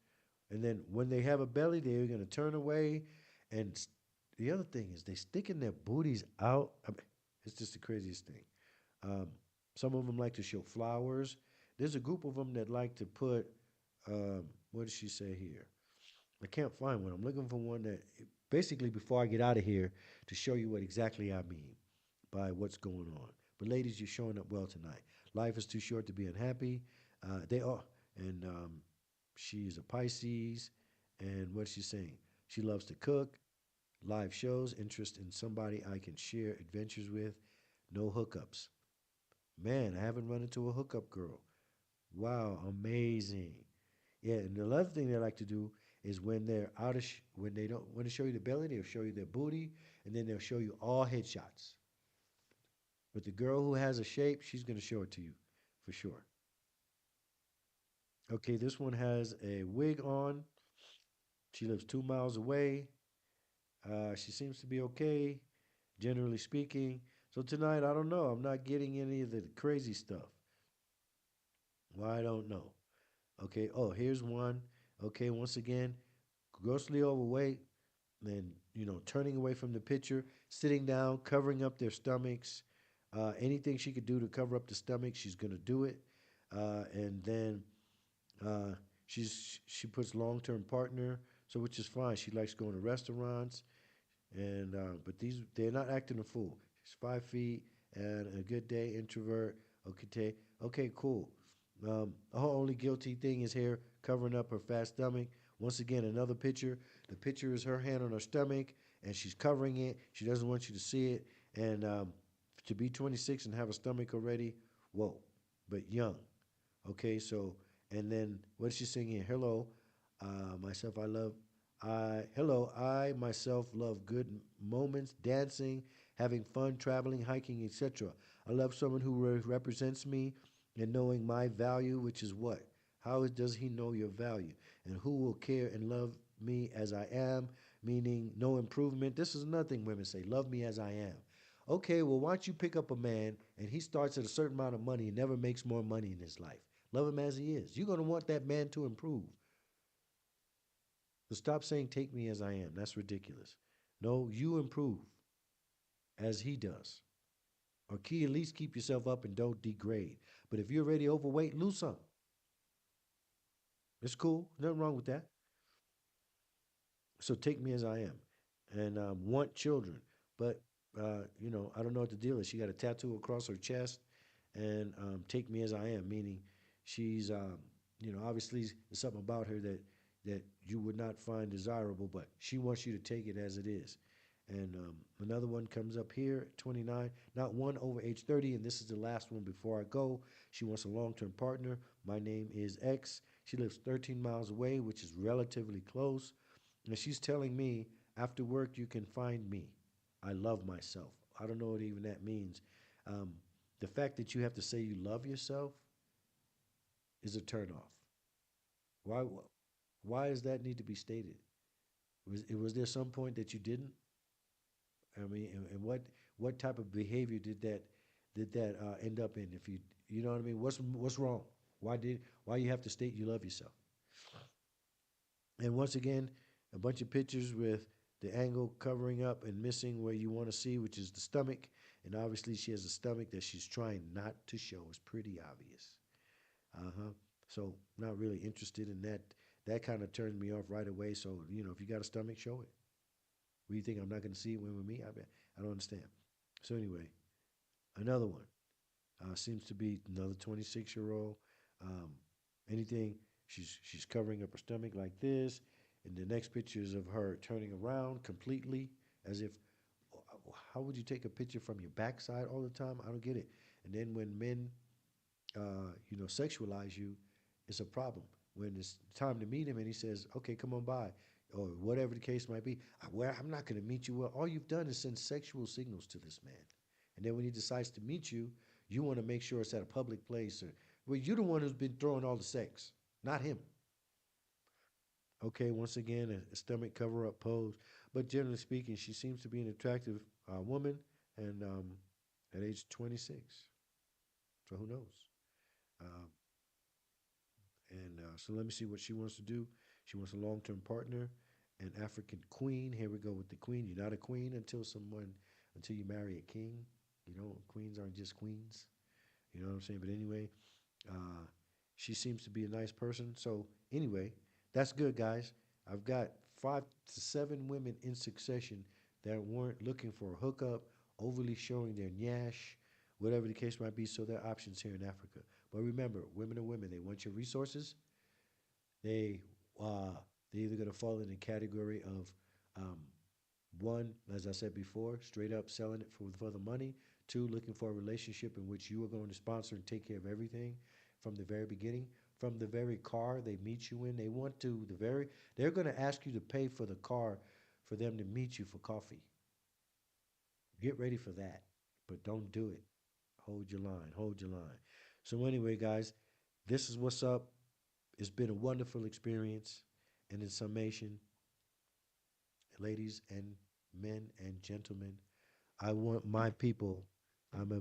and then when they have a belly, they're gonna turn away. And the other thing is they sticking their booties out. I mean, it's just the craziest thing. Um, some of them like to show flowers. There's a group of them that like to put, what does she say here? I can't find one. I'm looking for one that basically before I get out of here to show you what exactly I mean by what's going on. But ladies, you're showing up well tonight. Life is too short to be unhappy. They are, and she's a Pisces. And what's she saying? She loves to cook, live shows, interest in somebody I can share adventures with, no hookups. Man, I haven't run into a hookup girl. Wow, amazing. Yeah, and the other thing they like to do is when they're out of when they don't want to show you the belly, they'll show you their booty, and then they'll show you all headshots. But the girl who has a shape, she's gonna show it to you for sure. Okay, this one has a wig on. She lives 2 miles away. She seems to be okay, generally speaking. So tonight, I don't know. I'm not getting any of the crazy stuff. Why I don't know. Okay. Oh, here's one. Okay. Once again, grossly overweight, then turning away from the picture, sitting down, covering up their stomachs. Anything she could do to cover up the stomach, she's gonna do it. And then uh, she puts long term partner, so which is fine. She likes going to restaurants, and but they're not acting a fool. She's 5 feet and a good day introvert. Okay, okay, cool. Her only guilty thing is here covering up her fat stomach. Once again, another picture. The picture is her hand on her stomach, and she's covering it. She doesn't want you to see it. And to be 26 and have a stomach already, whoa, but young. Okay, so and then what is she singing? Hello, myself, I love. Hello, I myself love good moments, dancing, having fun, traveling, hiking, etc. I love someone who represents me and knowing my value, which is what? How does he know your value? And who will care and love me as I am, meaning no improvement. This is nothing women say, love me as I am. Okay, well, why don't you pick up a man and he starts at a certain amount of money and never makes more money in his life? Love him as he is. You're going to want that man to improve. So stop saying, take me as I am. That's ridiculous. No, you improve as he does. Or key, at least keep yourself up and don't degrade. But if you're already overweight, lose some. It's cool. Nothing wrong with that. So take me as I am, and want children. But I don't know what the deal is. She got a tattoo across her chest, and take me as I am, meaning she's obviously there's something about her that you would not find desirable, but she wants you to take it as it is. And another one comes up here, 29, not one over age 30, and this is the last one before I go. She wants a long-term partner. My name is X. She lives 13 miles away, which is relatively close. And she's telling me, after work, you can find me. I love myself. I don't know what even that means. Um, the fact that you have to say you love yourself is a turnoff. Why? Why does that need to be stated? Was there some point that you didn't? I mean, and what type of behavior did that end up in? If you know what I mean, what's wrong? Why you have to state you love yourself? And once again, a bunch of pictures with the angle covering up and missing where you want to see, which is the stomach. And obviously, she has a stomach that she's trying not to show. It's pretty obvious. Uh huh. So, not really interested in that. That kind of turns me off right away. So, if you got a stomach, show it. What do you think? I'm not going to see it when with me? I don't understand. So, anyway, another one seems to be another 26-year-old. Um, anything, she's covering up her stomach like this. And the next picture is of her turning around completely as if, how would you take a picture from your backside all the time? I don't get it. And then when men sexualize you, it's a problem. When it's time to meet him and he says, "Okay, come on by," or whatever the case might be, I'm not going to meet you. Well, all you've done is send sexual signals to this man, and then when he decides to meet you, you want to make sure it's at a public place, or well, you're the one who's been throwing all the sex, not him. Okay, once again, a stomach cover up pose, but generally speaking, she seems to be an attractive woman, and at age 26, so who knows? Um, And so let me see what she wants to do. She wants a long term partner, an African queen. Here we go with the queen. You're not a queen until you marry a king. Queens aren't just queens. You know what I'm saying? But anyway, uh, she seems to be a nice person. So anyway, that's good, guys. I've got 5 to 7 women in succession that weren't looking for a hookup, overly showing their nyash, whatever the case might be. So there are options here in Africa. But remember, women are women. They want your resources. They uh, they're either going to fall in the category of um, one, as I said before, straight up selling it for the money. Two, looking for a relationship in which you are going to sponsor and take care of everything from the very beginning. From the very car they meet you in, they're going to ask you to pay for the car for them to meet you for coffee. Get ready for that, but don't do it. Hold your line. Hold your line. So anyway, guys, this is what's up. It's been a wonderful experience. And in summation, ladies and men and gentlemen, I want my people. I'm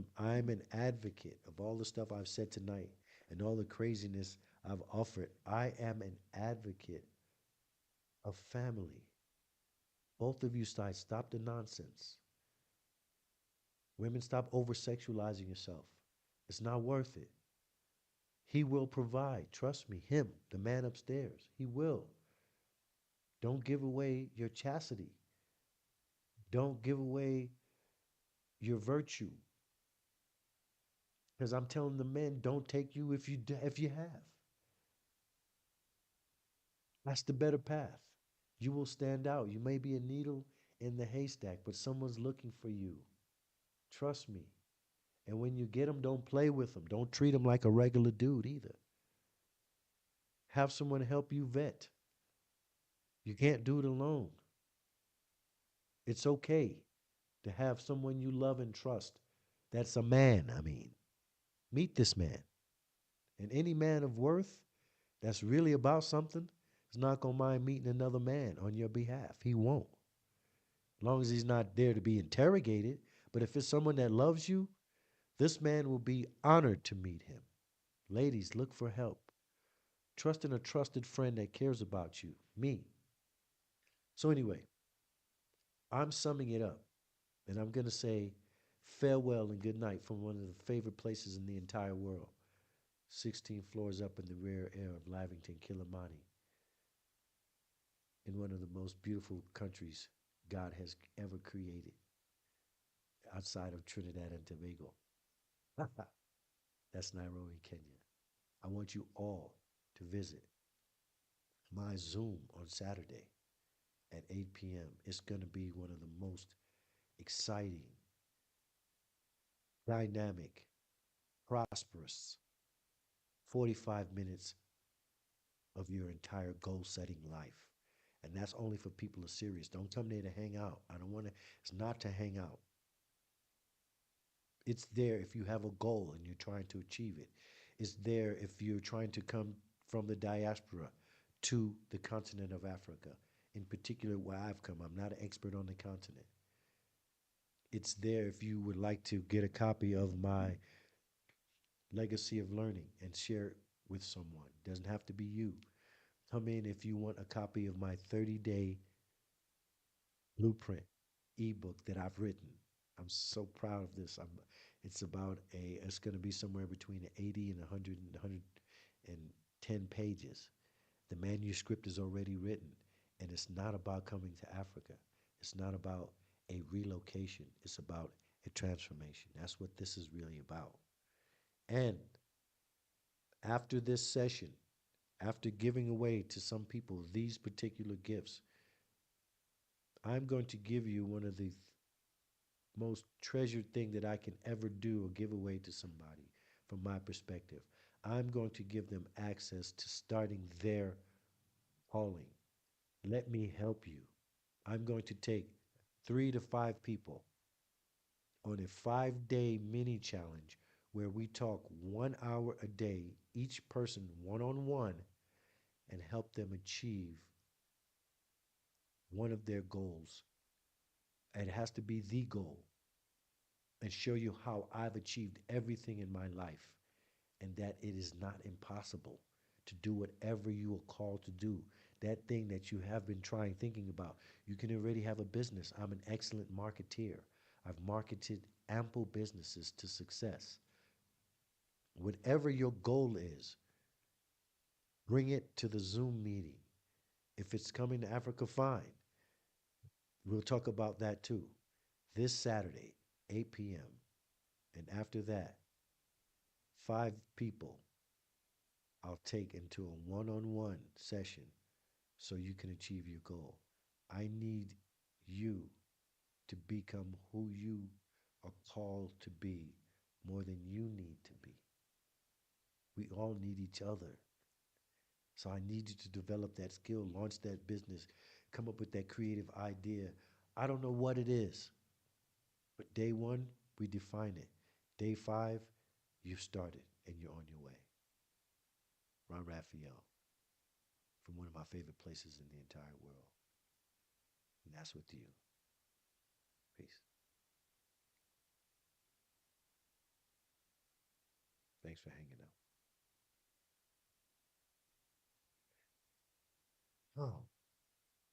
an advocate of all the stuff I've said tonight and all the craziness I've offered. I am an advocate of family. Both of you guys, stop the nonsense. Women, stop over sexualizing yourself. It's not worth it. He will provide. Trust me, him, the man upstairs. He will. Don't give away your chastity. Don't give away your virtue. Because I'm telling the men, don't take you if you have. That's the better path. You will stand out. You may be a needle in the haystack, but someone's looking for you. Trust me. And when you get them, don't play with them. Don't treat them like a regular dude either. Have someone help you vet. You can't do it alone. It's okay to have someone you love and trust. That's a man, I mean. Meet this man. And any man of worth that's really about something is not going to mind meeting another man on your behalf. He won't. As long as he's not there to be interrogated. But if it's someone that loves you, this man will be honored to meet him. Ladies, look for help. Trust in a trusted friend that cares about you. Me. So, anyway, I'm summing it up. And I'm going to say farewell and good night from one of the favorite places in the entire world. 16 floors up in the rare air of Lavington, Kilimani, in one of the most beautiful countries God has ever created outside of Trinidad and Tobago. That's Nairobi, Kenya. I want you all to visit my Zoom on Saturday at 8 p.m. It's going to be one of the most exciting, dynamic, prosperous 45 minutes of your entire goal setting life. And that's only for people who are serious. Don't come there to hang out. I don't want to, it's not to hang out. It's there if you have a goal and you're trying to achieve it. It's there if you're trying to come from the diaspora to the continent of Africa, in particular where I've come. I'm not an expert on the continent. It's there if you would like to get a copy of my legacy of learning and share it with someone. It doesn't have to be you. Come in if you want a copy of my 30-day blueprint ebook that I've written. I'm so proud of this. It's going to be somewhere between 80 and 100 and 110 pages. The manuscript is already written, and it's not about coming to Africa. It's not about a relocation. It's about a transformation. That's what this is really about. And after this session, after giving away to some people these particular gifts, I'm going to give you one of the most treasured thing that I can ever do or give away to somebody. from my perspective. I'm going to give them access to starting their calling. Let me help you. I'm going to take 3 to 5 people on a 5 day mini challenge where we talk 1 hour a day, each person one on one, and help them achieve one of their goals. It has to be the goal, and show you how I've achieved everything in my life and that it is not impossible to do whatever you are called to do. That thing that you have been trying, thinking about. You can already have a business. I'm an excellent marketeer. I've marketed ample businesses to success. Whatever your goal is, bring it to the Zoom meeting. If it's coming to Africa, fine. We'll talk about that too. This Saturday, 8 p.m. And after that, 5 people I'll take into a one on one session so you can achieve your goal. I need you to become who you are called to be more than you need to be. We all need each other. So I need you to develop that skill, launch that business, come up with that creative idea. I don't know what it is, but day one, we define it. Day five, you've started and you're on your way. Ron Raphael, from one of my favorite places in the entire world. And that's with you. Peace. Thanks for hanging out.